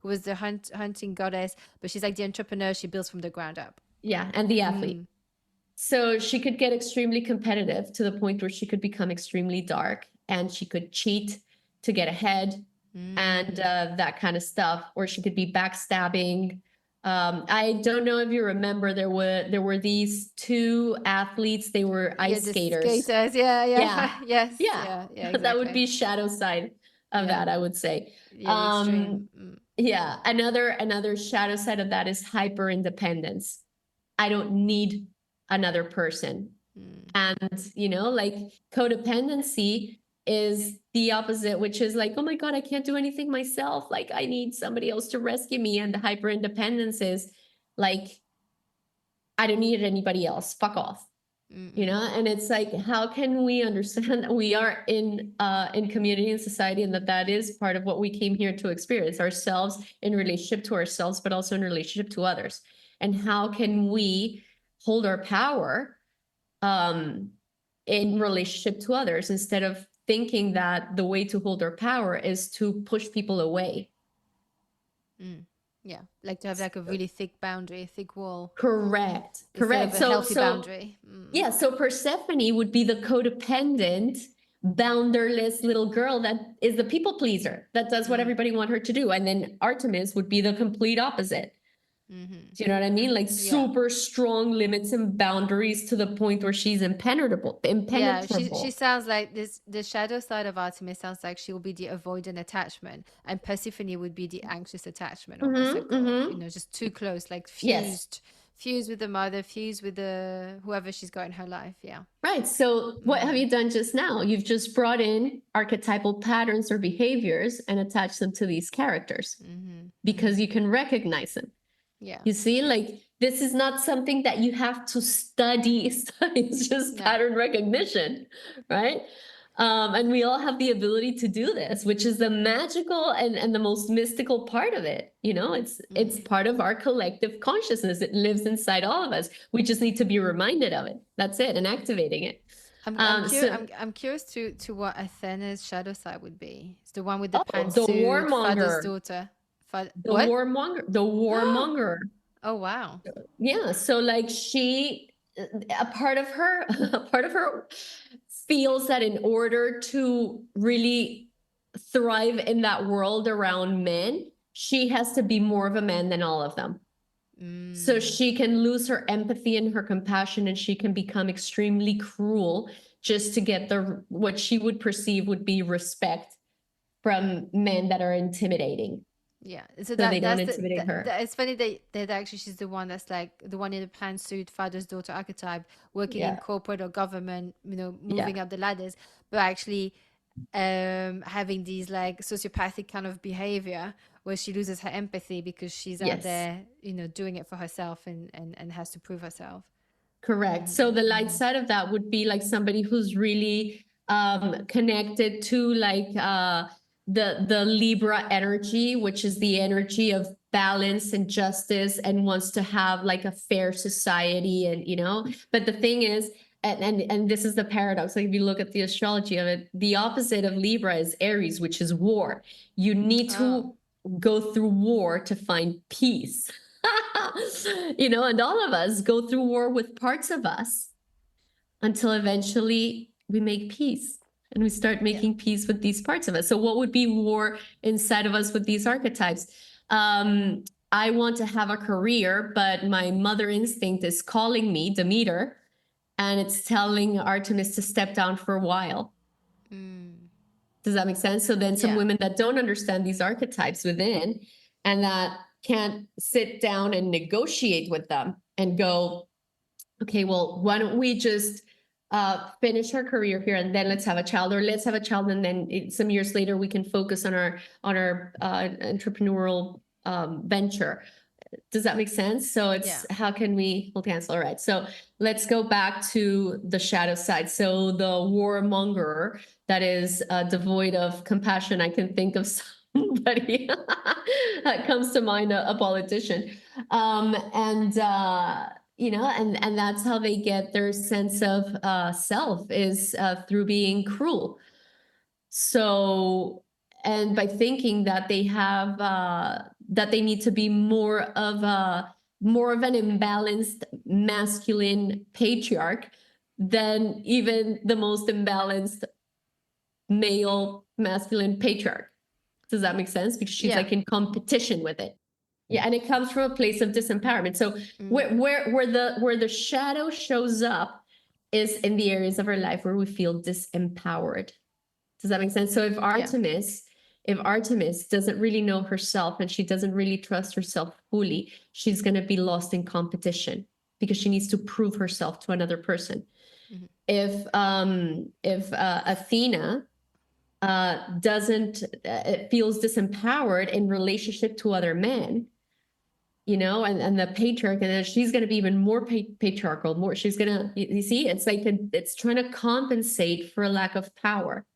was the hunting goddess, but she's like the entrepreneur. She builds from the ground up. Yeah, and the athlete. So she could get extremely competitive to the point where she could become extremely dark, and she could cheat to get ahead and that kind of stuff, or she could be backstabbing. I don't know if you remember, there were these two athletes. They were ice skaters. Yeah. Yes. Yeah. Exactly. That would be shadow side of that, I would say. Another shadow side of that is hyper independence. I don't need another person. And like codependency is the opposite, which is like, oh my God, I can't do anything myself. Like I need somebody else to rescue me. And the hyper independence is like, I don't need anybody else. Fuck off. And it's like, how can we understand that we are in community and society, and that is part of what we came here to experience, ourselves in relationship to ourselves, but also in relationship to others. And how can we hold our power in relationship to others, instead of thinking that the way to hold our power is to push people away. Yeah, like to have like a really thick boundary, a thick wall. Correct. So healthy boundary. Yeah, so Persephone would be the codependent, boundaryless little girl that is the people pleaser, that does what everybody want her to do. And then Artemis would be the complete opposite. Do you know what I mean? Like super strong limits and boundaries to the point where she's impenetrable. Yeah, she sounds like this. The shadow side of Artemis sounds like she will be the avoidant attachment, and Persephone would be the anxious attachment, almost just too close, like fused fuse with the mother, fuse with the whoever she's got in her life. Yeah. Right. So what have you done just now? You've just brought in archetypal patterns or behaviors and attached them to these characters because you can recognize them. Yeah. You see, like this is not something that you have to study. It's just pattern recognition, right? And we all have the ability to do this, which is the magical and the most mystical part of it. You know, it's part of our collective consciousness. It lives inside all of us. We just need to be reminded of it. That's it, and activating it. I'm curious to what Athena's shadow side would be. It's the one with the The pantsuit, father's warmonger. daughter. The warmonger. The warmonger. Oh wow. Yeah. So like a part of her feels that in order to really thrive in that world around men, she has to be more of a man than all of them. So she can lose her empathy and her compassion, and she can become extremely cruel just to get what she would perceive would be respect from men that are intimidating. Yeah, so they don't intimidate her. It's funny that actually she's the one that's like the one in the pantsuit, father's daughter archetype, working in corporate or government, you know, moving up the ladders, but actually having these like sociopathic kind of behavior where she loses her empathy because she's out there, you know, doing it for herself and has to prove herself. Correct. So the light side of that would be like somebody who's really connected to like the Libra energy, which is the energy of balance and justice, and wants to have like a fair society. And you know, but the thing is, and this is the paradox, like if you look at the astrology of it, the opposite of Libra is Aries, which is war. You need to go through war to find peace. You know, and all of us go through war with parts of us until eventually we make peace and we start making peace with these parts of us. So what would be war inside of us with these archetypes? I want to have a career, but my mother instinct is calling me, Demeter, and it's telling Artemis to step down for a while. Does that make sense? So then some women that don't understand these archetypes within and that can't sit down and negotiate with them and go, okay, well, why don't we just finish our career here and then let's have a child, or let's have a child and then some years later we can focus on our entrepreneurial venture. Does that make sense? So it's how can we cancel? All right. So let's go back to the shadow side. So the warmonger that is devoid of compassion. I can think of somebody that comes to mind, a politician. You know, and that's how they get their sense of self is through being cruel. So, and by thinking that they have that they need to be more of an imbalanced masculine patriarch than even the most imbalanced male masculine patriarch. Does that make sense? Because she's like in competition with it. Yeah, and it comes from a place of disempowerment. So where the shadow shows up is in the areas of our life where we feel disempowered. Does that make sense? So if Artemis doesn't really know herself and she doesn't really trust herself fully, she's going to be lost in competition because she needs to prove herself to another person. If Athena feels disempowered in relationship to other men, you know, and the patriarch, and then she's going to be even more patriarchal, more, she's going to, you see, it's like, it's trying to compensate for a lack of power.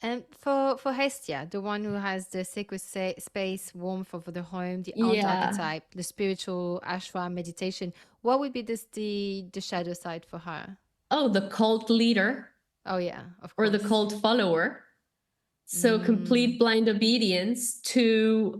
And for Hestia, the one who has the sacred space, warmth of the home, the aunt archetype, the spiritual ashram meditation, what would be the shadow side for her? Oh, the cult leader. Oh yeah, of course. Or the cult follower. So complete blind obedience to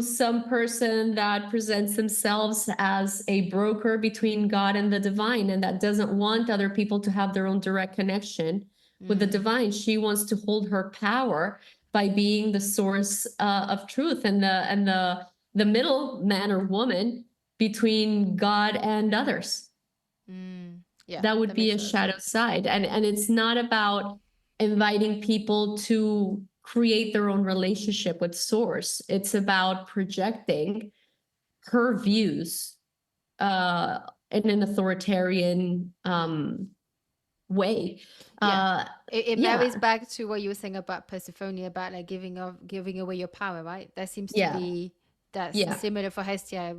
some person that presents themselves as a broker between God and the divine, and that doesn't want other people to have their own direct connection with the divine. She wants to hold her power by being the source of truth and the middle man or woman between God and others. That would be a shadow side. And it's not about inviting people to create their own relationship with source. It's about projecting her views in an authoritarian way. Yeah. It Yeah, marries back to what you were saying about Persephone, about like giving away your power, right? That seems to yeah, be that's yeah, similar for Hestia.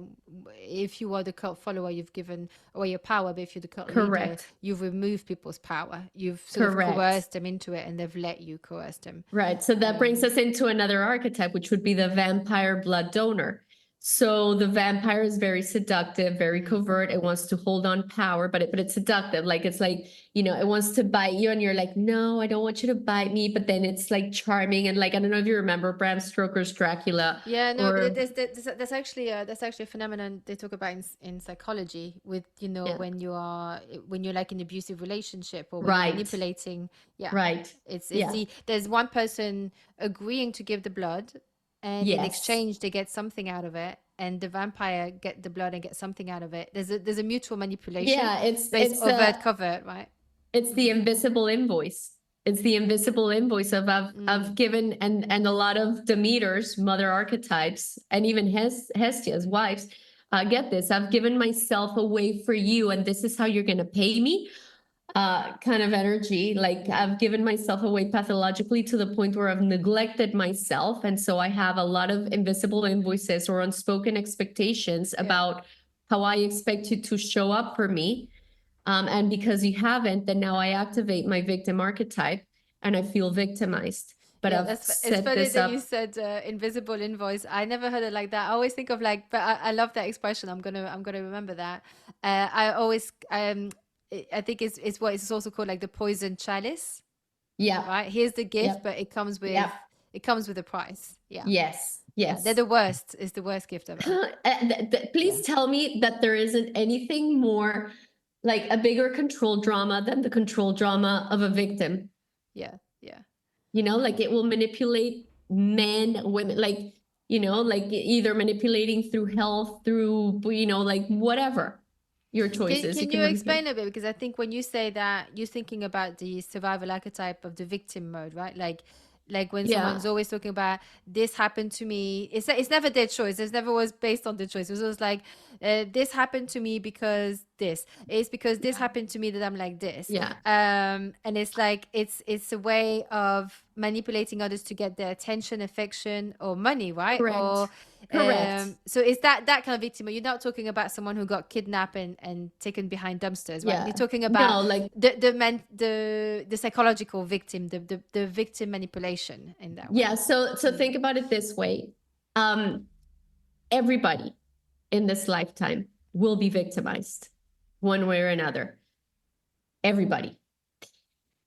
If you are the cult follower, you've given away your power, but if you're the cult leader, correct, you've removed people's power. You've sort of correct. coerced them into it, and they've let you coerce them. Right. So that brings us into another archetype, which would be the vampire blood donor. So the vampire is very seductive, very covert. It wants to hold on power, but it's seductive. Like it's like, you know, it wants to bite you and you're like, no, I don't want you to bite me. But then it's like charming. And like, I don't know if you remember Bram Stoker's Dracula Yeah, no, but or that's actually a phenomenon they talk about in psychology with, you know, yeah, when you're like in an abusive relationship or when you're right, manipulating. Yeah. right. It's Yeah. there's one person agreeing to give the blood, and in Yes. exchange they get something out of it, and the vampire get the blood and get something out of it. There's a mutual manipulation, Yeah. but it's overt covert, right? It's the invisible invoice. It's the invisible invoice of I've given and a lot of Demeter's mother archetypes and even Hestia's wives get this. I've given myself away for you, and this is how you're gonna pay me. Kind of energy. Like I've given myself away pathologically to the point where I've neglected myself, and so I have a lot of invisible invoices or unspoken expectations Yeah. about how I expect you to show up for me. And because you haven't, then now I activate my victim archetype and I feel victimized. But Yeah, I've it's set funny this that you up. said invisible invoice. I never heard it like that. I always think of like, but I love that expression. I'm gonna remember that. I always I think it's what it's also called, like the poison chalice, Yeah. right? Here's the gift, Yep. but Yep. it comes with a price. Yeah, Yes. yeah. They're Yes. the worst. It's the worst gift ever. Please Yeah, tell me that there isn't anything more like a bigger control drama than the control drama of a victim. yeah, yeah. You know, like it will manipulate men, women, like, you know, like either manipulating through health, through, you know, like whatever your choices. You Can can you manipulate. explain a bit? Because I think when you say that, you're thinking about the survival archetype of the victim mode, right? Like when Yeah. someone's always talking about this happened to me. It's never their choice. It never was based on their choice. It was always like this happened to me because this. It's because this Yeah. happened to me that I'm like this. Yeah. And it's like it's a way of manipulating others to get their attention, affection, or money, right? Or Correct. Correct. so is that kind of victim? You're not talking about someone who got kidnapped and taken behind dumpsters, right? You're Yeah. talking about No, like, the psychological victim, the victim manipulation in that yeah. way. So think about it this way. Um, everybody in this lifetime will be victimized one way or another. Everybody.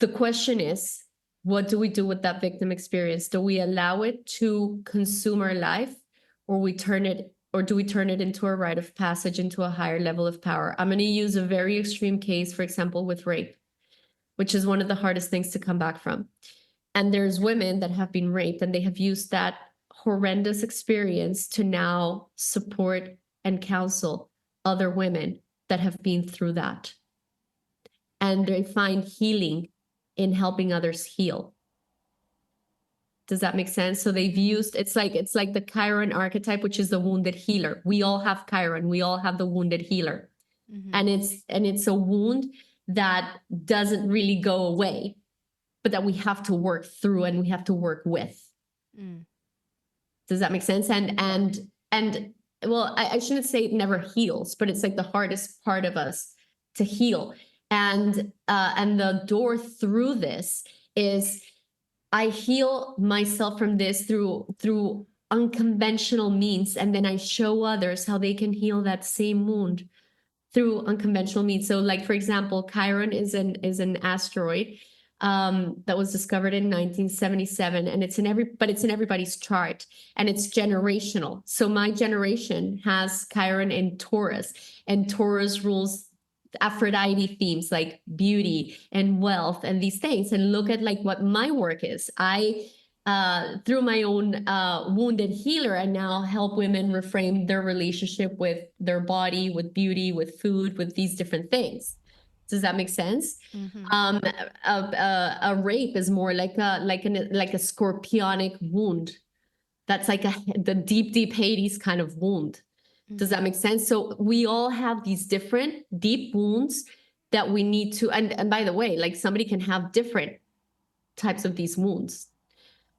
The question is, what do we do with that victim experience? Do we allow it to consume our life, or do we turn it into a rite of passage into a higher level of power? I'm going to use a very extreme case, for example, with rape, which is one of the hardest things to come back from. And there's women that have been raped and they have used that horrendous experience to now support and counsel other women that have been through that. And they find healing in helping others heal. Does that make sense? So they've used it's like the Chiron archetype, which is the wounded healer. We all have Chiron. We all have the wounded healer. And it's a wound that doesn't really go away, but that we have to work through and we have to work with. Does that make sense? And well, I shouldn't say it never heals, but it's like the hardest part of us to heal. And the door through this is I heal myself from this through unconventional means, and then I show others how they can heal that same wound through unconventional means. So, like for example, Chiron is an asteroid that was discovered in 1977, and it's in everybody's chart, and it's generational. So my generation has Chiron in Taurus, and Taurus rules Aphrodite themes like beauty and wealth and these things. And look at like what my work is. I through my own wounded healer, and now help women reframe their relationship with their body, with beauty, with food, with these different things. Does that make sense? A rape is more like a scorpionic wound. That's like the deep Hades kind of wound. Does that make sense? So we all have these different deep wounds that we need to, and by the way, like somebody can have different types of these wounds.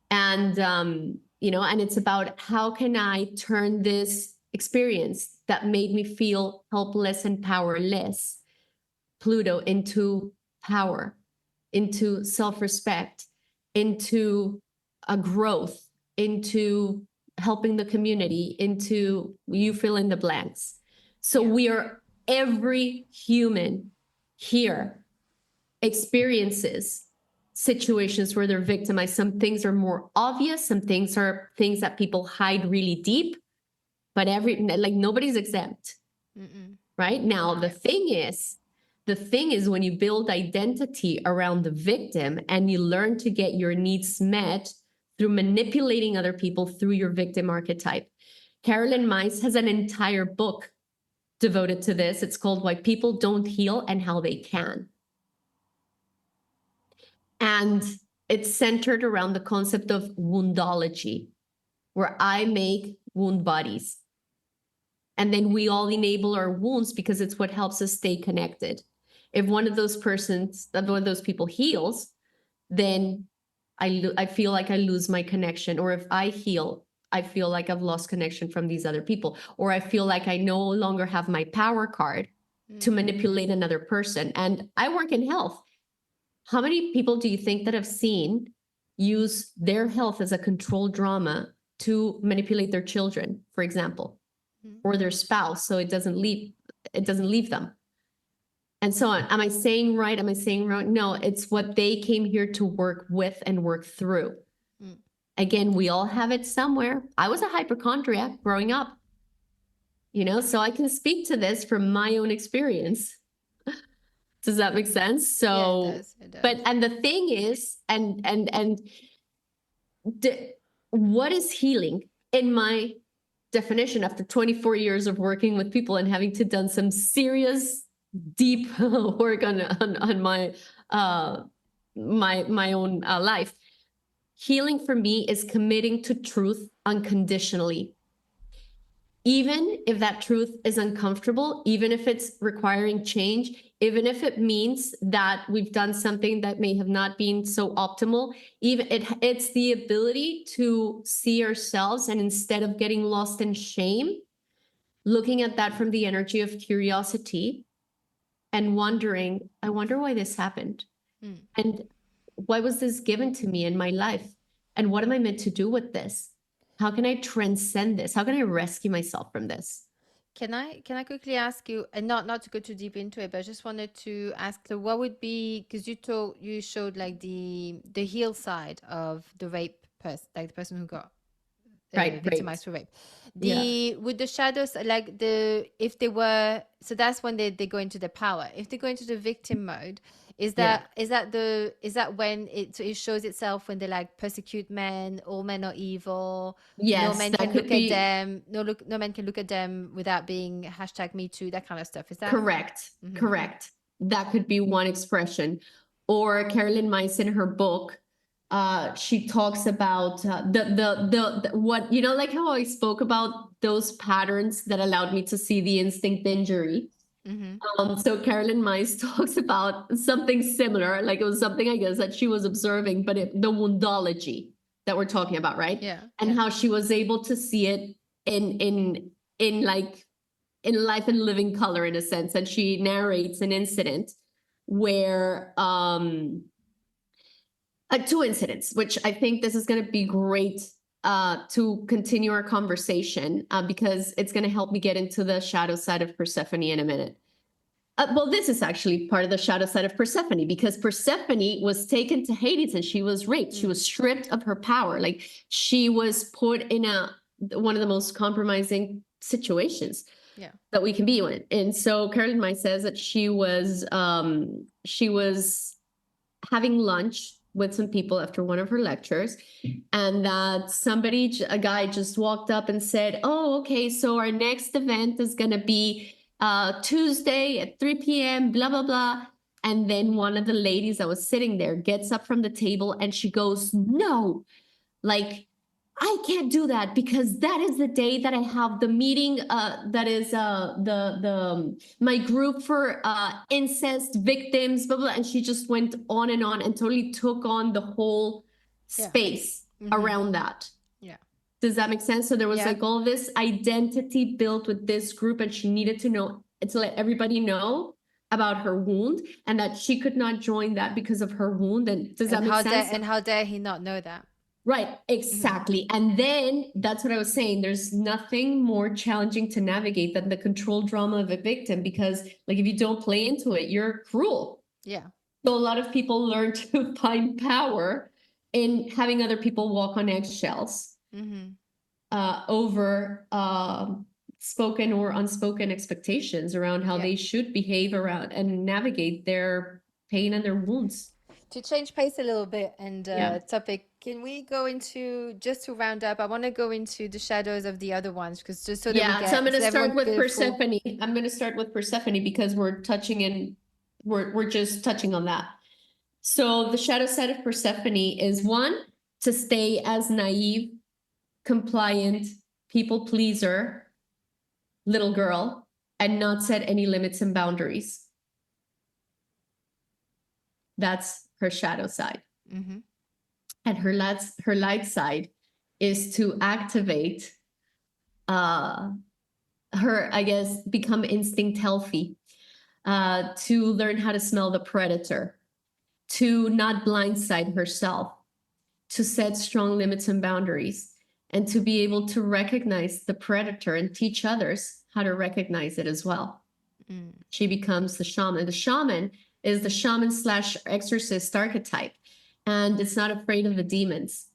And, and it's about how can I turn this experience that made me feel helpless and powerless, Pluto, into power, into self-respect, into a growth, into helping the community, into you fill in the blanks. So we are, every human here experiences situations where they're victimized. Some things are more obvious. Some things are things that people hide really deep, but nobody's exempt. Right now, the thing is when you build identity around the victim and you learn to get your needs met through manipulating other people through your victim archetype. Carolyn Myss has an entire book devoted to this. It's called Why People Don't Heal and How They Can. And it's centered around the concept of woundology, where I make wound bodies. And then we all enable our wounds because it's what helps us stay connected. If one of those people heals, then I feel like I lose my connection. Or if I heal, I feel like I've lost connection from these other people. Or I feel like I no longer have my power card to manipulate another person. And I work in health. How many people do you think that I've seen use their health as a control drama to manipulate their children, for example, or their spouse, so it doesn't leave them? And so on. Am I saying right? Am I saying wrong? No, it's what they came here to work with and work through. Again, we all have it somewhere. I was a hypochondriac growing up, so I can speak to this from my own experience. Does that make sense? So, it does. But the thing is, what is healing in my definition after 24 years of working with people and having to done some serious, deep work on my my own life? Healing for me is committing to truth unconditionally. Even if that truth is uncomfortable, even if it's requiring change, even if it means that we've done something that may have not been so optimal, it's the ability to see ourselves, and instead of getting lost in shame, looking at that from the energy of curiosity and wondering, I wonder why this happened. And why was this given to me in my life? And what am I meant to do with this? How can I transcend this? How can I rescue myself from this? Can I quickly ask you, and not to go too deep into it, but I just wanted to ask, so what would be, because you showed like the heal side of the rape person, like the person who got victimized for rape. With the shadows, like if they were, so that's when they go into the power. If they go into the victim mode, is that when it shows itself when they like persecute men, all men are evil, yes, no man can look at them, no man can look at them without being #MeToo, that kind of stuff. Is that correct? Correct. That could be one expression. Or Carolyn Myss in her book, she talks about the what, like how I spoke about those patterns that allowed me to see the instinct injury. So Carolyn Myss talks about something similar, like it was something, I guess, that she was observing, but the woundology that we're talking about, right? Yeah. And how she was able to see it in life and living color, in a sense. And she narrates an incident where two incidents, which I think this is going to be great to continue our conversation because it's going to help me get into the shadow side of Persephone in a minute. Well, this is actually part of the shadow side of Persephone, because Persephone was taken to Hades and she was raped. She was stripped of her power. Like, she was put in one of the most compromising situations that we can be in. And so Carolyn Myss says that she was having lunch with some people after one of her lectures, and that a guy just walked up and said, oh, okay, so our next event is going to be Tuesday at 3 p.m., blah, blah, blah. And then one of the ladies that was sitting there gets up from the table and she goes, no, like, I can't do that because that is the day that I have the meeting. That is my group for incest victims, blah, blah. And she just went on and totally took on the whole Yeah. space around that. Yeah. Does that make sense? So there was Yeah. like all this identity built with this group, and she needed to know to let everybody know about her wound and that she could not join that because of her wound. And does that make sense? And how dare he not know that? Right, exactly. And then that's what I was saying. There's nothing more challenging to navigate than the control drama of a victim, because like if you don't play into it, you're cruel. Yeah. So a lot of people learn to find power in having other people walk on eggshells over spoken or unspoken expectations around how they should behave around and navigate their pain and their wounds. To change pace a little bit and topic, can we go into, just to round up, I want to go into the shadows of the other ones, because just so that we get, so I'm going to start everyone with get a full- Persephone. I'm going to start with Persephone because we're just touching on that. So the shadow side of Persephone is, one, to stay as naive, compliant, people pleaser, little girl, and not set any limits and boundaries. That's her shadow side. And her light side is to activate her, I guess, become instinct healthy, to learn how to smell the predator, to not blindside herself, to set strong limits and boundaries, and to be able to recognize the predator and teach others how to recognize it as well. She becomes the shaman. The shaman is the shaman / exorcist archetype, and it's not afraid of the demons.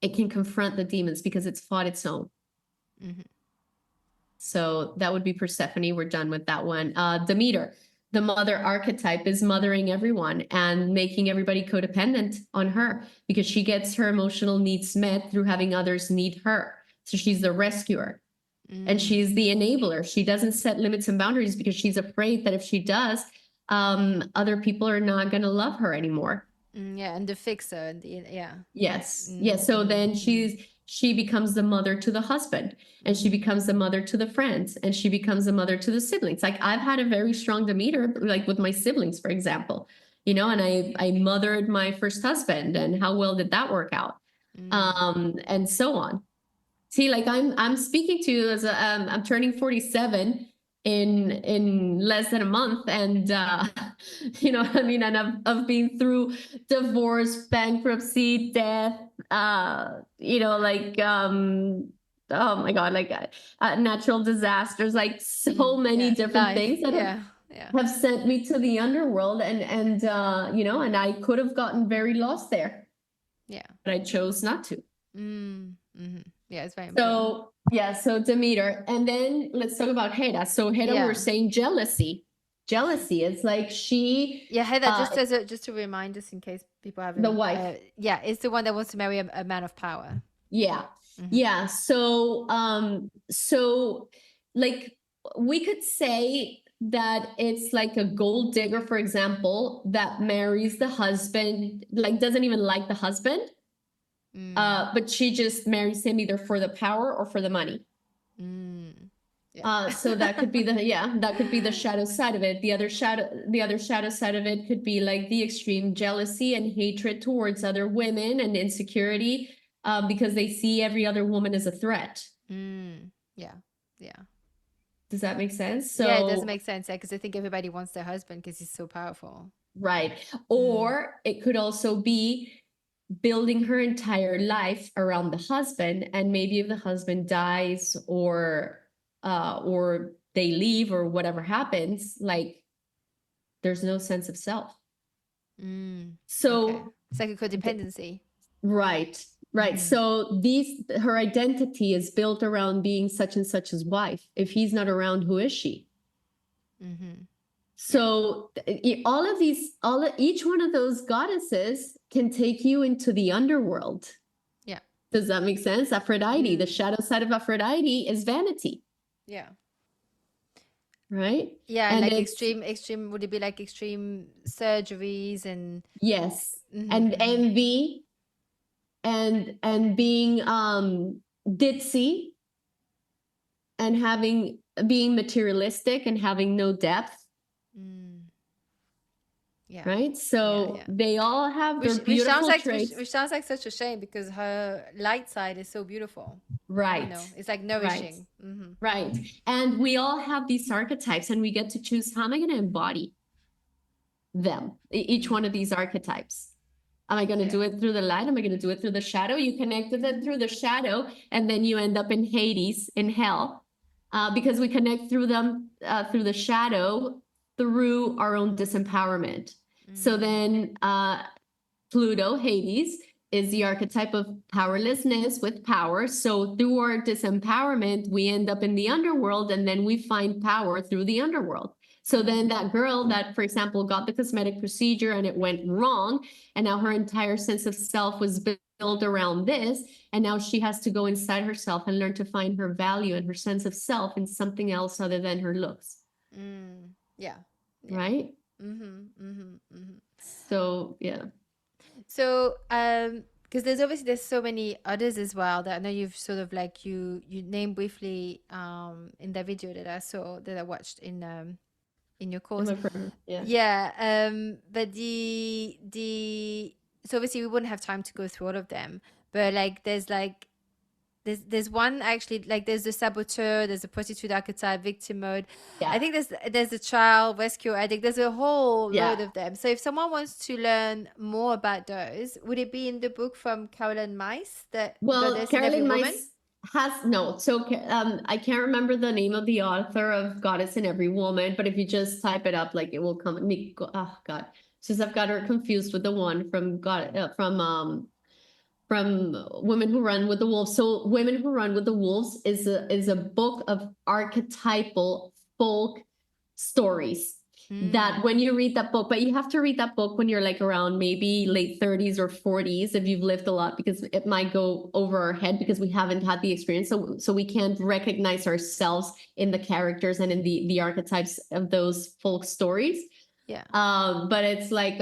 It can confront the demons because it's fought its own. So that would be Persephone. We're done with that one. Demeter, the mother archetype, is mothering everyone and making everybody codependent on her because she gets her emotional needs met through having others need her. So she's the rescuer. And she's the enabler. She doesn't set limits and boundaries because she's afraid that if she does, other people are not going to love her anymore. And the fixer. Yes. So then she becomes the mother to the husband, and she becomes the mother to the friends, and she becomes the mother to the siblings. Like I've had a very strong Demeter, like with my siblings, for example, and I mothered my first husband, and how well did that work out? And so on. See, like I'm speaking to you as I'm turning 47 in less than a month, and you know what I mean, and I've been through divorce, bankruptcy, death, like oh my god, like natural disasters, like so many different things that have sent me to the underworld, and I could have gotten very lost there, but I chose not to. Yeah, it's very important. So Demeter. And then let's talk about Hera. So Hera, we're saying jealousy. Jealousy is like she... Yeah, Hera, just to remind us in case people haven't... The wife. It's the one that wants to marry a man of power. Yeah. Yeah. So like we could say that it's like a gold digger, for example, that marries the husband, like doesn't even like the husband. But she just marries him either for the power or for the money. So that could be the shadow side of it. The other shadow side of it could be like the extreme jealousy and hatred towards other women and insecurity, because they see every other woman as a threat. Does that make sense? So yeah, it does make sense. Because I think everybody wants their husband because he's so powerful. Right. Or it could also be building her entire life around the husband, and maybe if the husband dies or they leave or whatever happens, like there's no sense of self. So it's like a codependency. Right. So her identity is built around being such and such's wife. If he's not around, who is she? So each one of those goddesses can take you into the underworld. Yeah. Does that make sense? Aphrodite, the shadow side of Aphrodite is vanity. Yeah. Right? Yeah, and like extreme, would it be like extreme surgeries and... Yes. And envy, and being ditzy and being materialistic and having no depth. Yeah. Right. So Yeah. they all have their Which sounds beautiful like traits. which sounds like such a shame because her light side is so beautiful. You Right. know, it's like Right. nourishing. Right. And we all have these archetypes, and we get to choose, how am I going to embody them, each one of these archetypes? Am I going to do it through the light? Am I going to do it through the shadow? You connect with it through the shadow, and then you end up in Hades, in hell, because we connect through them, through the shadow, through our own disempowerment. So then Pluto, Hades, is the archetype of powerlessness with power. So through our disempowerment, we end up in the underworld, and then we find power through the underworld. So then that girl that, for example, got the cosmetic procedure and it went wrong, and now her entire sense of self was built around this, and now she has to go inside herself and learn to find her value and her sense of self in something else other than her looks. Yeah. Right? So, yeah. So, because there's so many others as well that I know you've sort of like you named briefly in the video that I saw, that I watched in your course. Yeah. But so obviously we wouldn't have time to go through all of them, but there's one actually, like there's the saboteur, there's the prostitute archetype, victim mode. Yeah. I think there's a child rescue addict. There's a whole load of them. So if someone wants to learn more about those, would it be in the book from Caroline Myss, that Goddess in Every Woman? I can't remember the name of the author of Goddess in Every Woman, but if you just type it up, like it will come. Oh God, since I've got her confused with the one from Women Who Run with the Wolves. So Women Who Run with the Wolves is a book of archetypal folk stories that when you read that book, but you have to read that book when you're like around maybe late 30s or 40s if you've lived a lot, because it might go over our head because we haven't had the experience. So we can't recognize ourselves in the characters and in the archetypes of those folk stories. Yeah. But it's like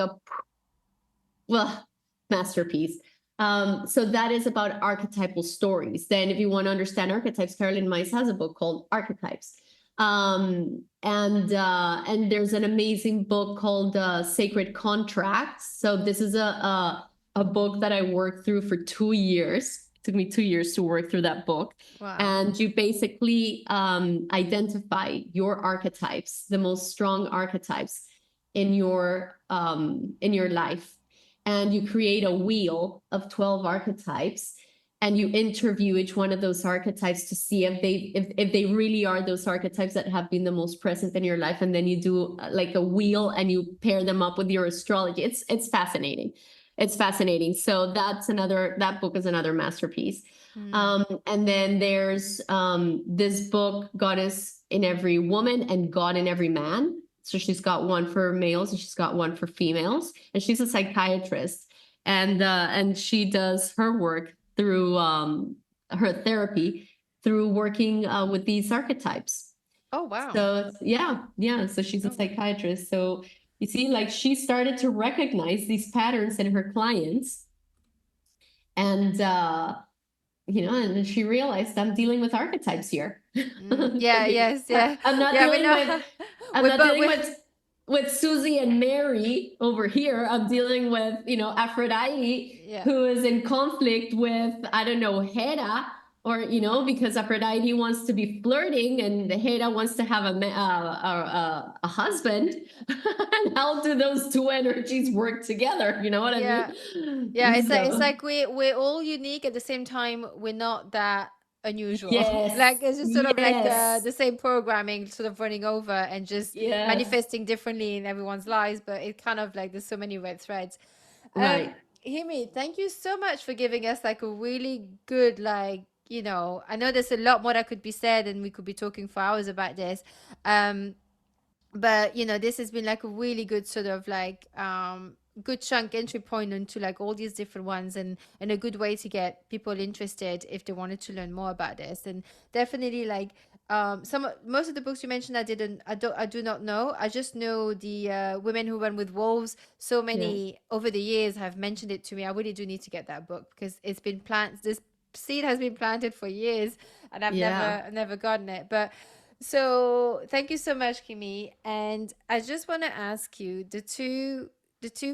masterpiece. So that is about archetypal stories. Then if you want to understand archetypes, Caroline Myss has a book called Archetypes. And there's an amazing book called Sacred Contracts. So this is a book that I worked through for 2 years. It took me 2 years to work through that book. Wow. And you basically identify your archetypes, the most strong archetypes in your life. And you create a wheel of 12 archetypes, and you interview each one of those archetypes to see if they really are those archetypes that have been the most present in your life. And then you do like a wheel and you pair them up with your astrology. It's fascinating. It's fascinating. So that book is another masterpiece. And then there's this book, Goddess in Every Woman and God in Every Man. So she's got one for males and she's got one for females, and she's a psychiatrist, and she does her work through her therapy through working with these archetypes. Oh, wow. So yeah. So she's a psychiatrist. So you see, like, she started to recognize these patterns in her clients, and and she realized, I'm dealing with archetypes here. Yeah. I'm not dealing with Susie and Mary over here. I'm dealing with, Aphrodite, who is in conflict with, I don't know, Hera, or, because Aphrodite wants to be flirting and Hera wants to have a husband. And how do those two energies work together? You know what I mean? Yeah, it's like we're all unique, at the same time we're not that unusual. Yes. Like it's just sort of like the same programming sort of running over and just manifesting differently in everyone's lives, but it kind of like there's so many red threads. Right. Himy, thank you so much for giving us like a really good, like, I know there's a lot more that could be said and we could be talking for hours about this. But this has been like a really good sort of like good chunk entry point into like all these different ones, and a good way to get people interested if they wanted to learn more about this. And definitely like Most of the books you mentioned, I do not know. I just know the Women Who Run with Wolves. So Yeah. many over the years have mentioned it to me. I really do need to get that book because it's been planted. This seed has been planted for years, and I've Yeah. never gotten it. But so thank you so much, Kimi. And I just want to ask you the two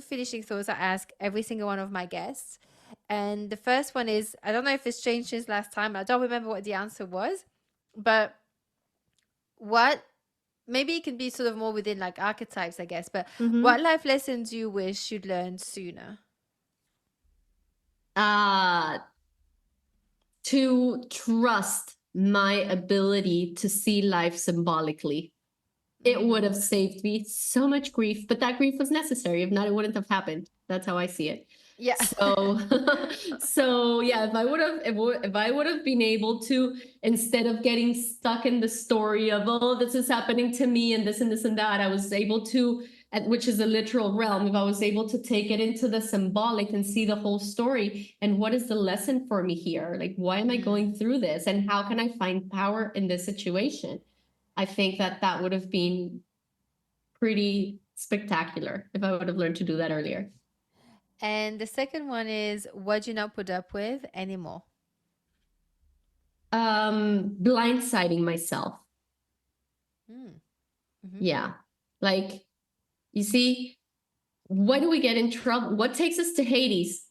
finishing thoughts I ask every single one of my guests. And the first one is, I don't know if it's changed since last time. I don't remember what the answer was, but what, maybe it can be sort of more within like archetypes, I guess, but Mm-hmm. what life lessons do you wish you'd learned sooner? Uh, to trust my ability to see life symbolically. It would have saved me so much grief, but that grief was necessary. If not, it wouldn't have happened. That's how I see it. Yeah. So, so yeah, if I would have been able to, instead of getting stuck in the story of, oh, this is happening to me and this and this and that, I was able to, which is a literal realm, if I was able to take it into the symbolic and see the whole story and what is the lesson for me here? Like, why am I going through this? And how can I find power in this situation? I think that that would have been pretty spectacular if I would have learned to do that earlier. And the second one is, what do you not put up with anymore? Blindsiding myself. Mm-hmm. Yeah. Like, you see, why do we get in trouble? What takes us to Hades?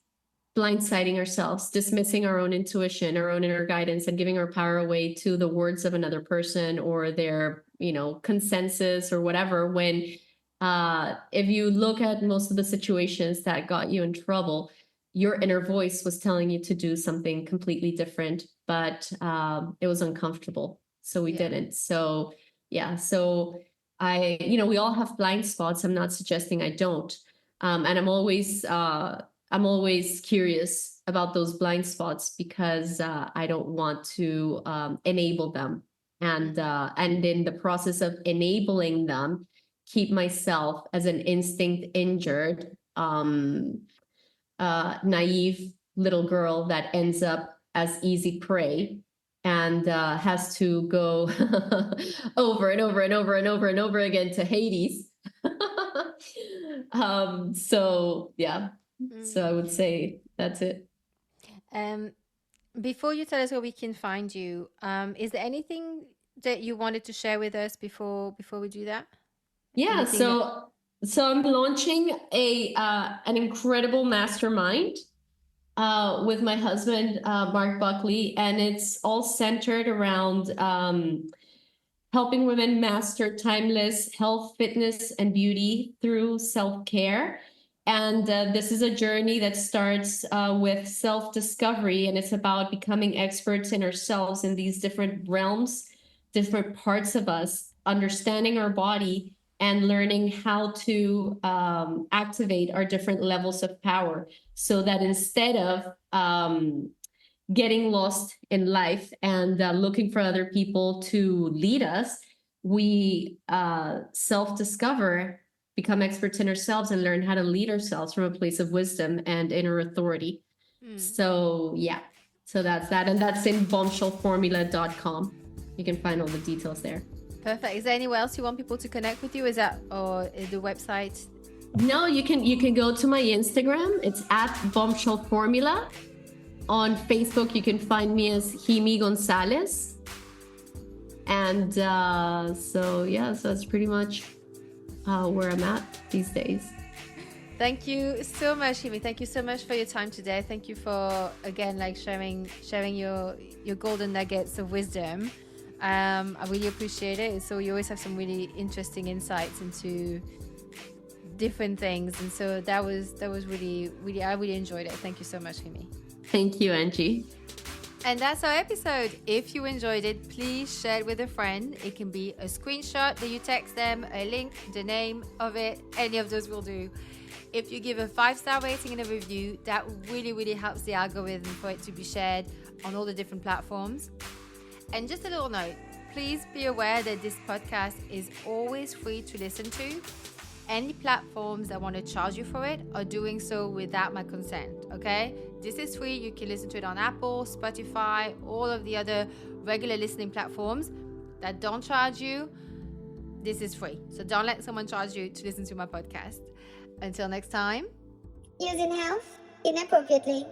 Blindsiding ourselves, dismissing our own intuition, our own inner guidance, and giving our power away to the words of another person or their, consensus or whatever. When if you look at most of the situations that got you in trouble, your inner voice was telling you to do something completely different, but it was uncomfortable, so we didn't. So yeah, so we all have blind spots. I'm not suggesting I don't, and I'm always curious about those blind spots because I don't want to enable them, and in the process of enabling them, keep myself as an instinct injured, naive little girl that ends up as easy prey and has to go over and over and over and over and over again to Hades. So yeah, so I would say that's it. Um, Before you tell us where we can find you, is there anything that you wanted to share with us before we do that? Yeah, Anything that so I'm launching an incredible mastermind with my husband, Mark Buckley, and it's all centered around helping women master timeless health, fitness, and beauty through self-care. And this is a journey that starts with self-discovery, and it's about becoming experts in ourselves in these different realms, different parts of us, understanding our body and learning how to activate our different levels of power so that instead of getting lost in life and looking for other people to lead us, we self-discover, become experts in ourselves, and learn how to lead ourselves from a place of wisdom and inner authority. So yeah, so that's that. And that's in bombshellformula.com. You can find all the details there. Perfect. Is there anywhere else you want people to connect with you? Is that, or is the website? No, you can go to my Instagram. It's at bombshellformula. On Facebook, you can find me as Ximy Gonzalez. And so it's pretty much where I'm at these days. Thank you so much, Ximy. Thank you so much for your time today. Thank you for, again, like sharing your golden nuggets of wisdom. I really appreciate it. So you always have some really interesting insights into different things. And so that was really, really, I really enjoyed it. Thank you so much, Ximy. Thank you, Angie. And that's our episode. If you enjoyed it, please share it with a friend. It can be a screenshot that you text them, a link, the name of it, any of those will do. If you give a 5-star rating and a review, that really, really helps the algorithm for it to be shared on all the different platforms. And just a little note, please be aware that this podcast is always free to listen to. Any platforms that want to charge you for it are doing so without my consent, okay? This is free. You can listen to it on Apple, Spotify, all of the other regular listening platforms. that don't charge you, this is free. So don't let someone charge you to listen to my podcast. Until next time. Using health inappropriately.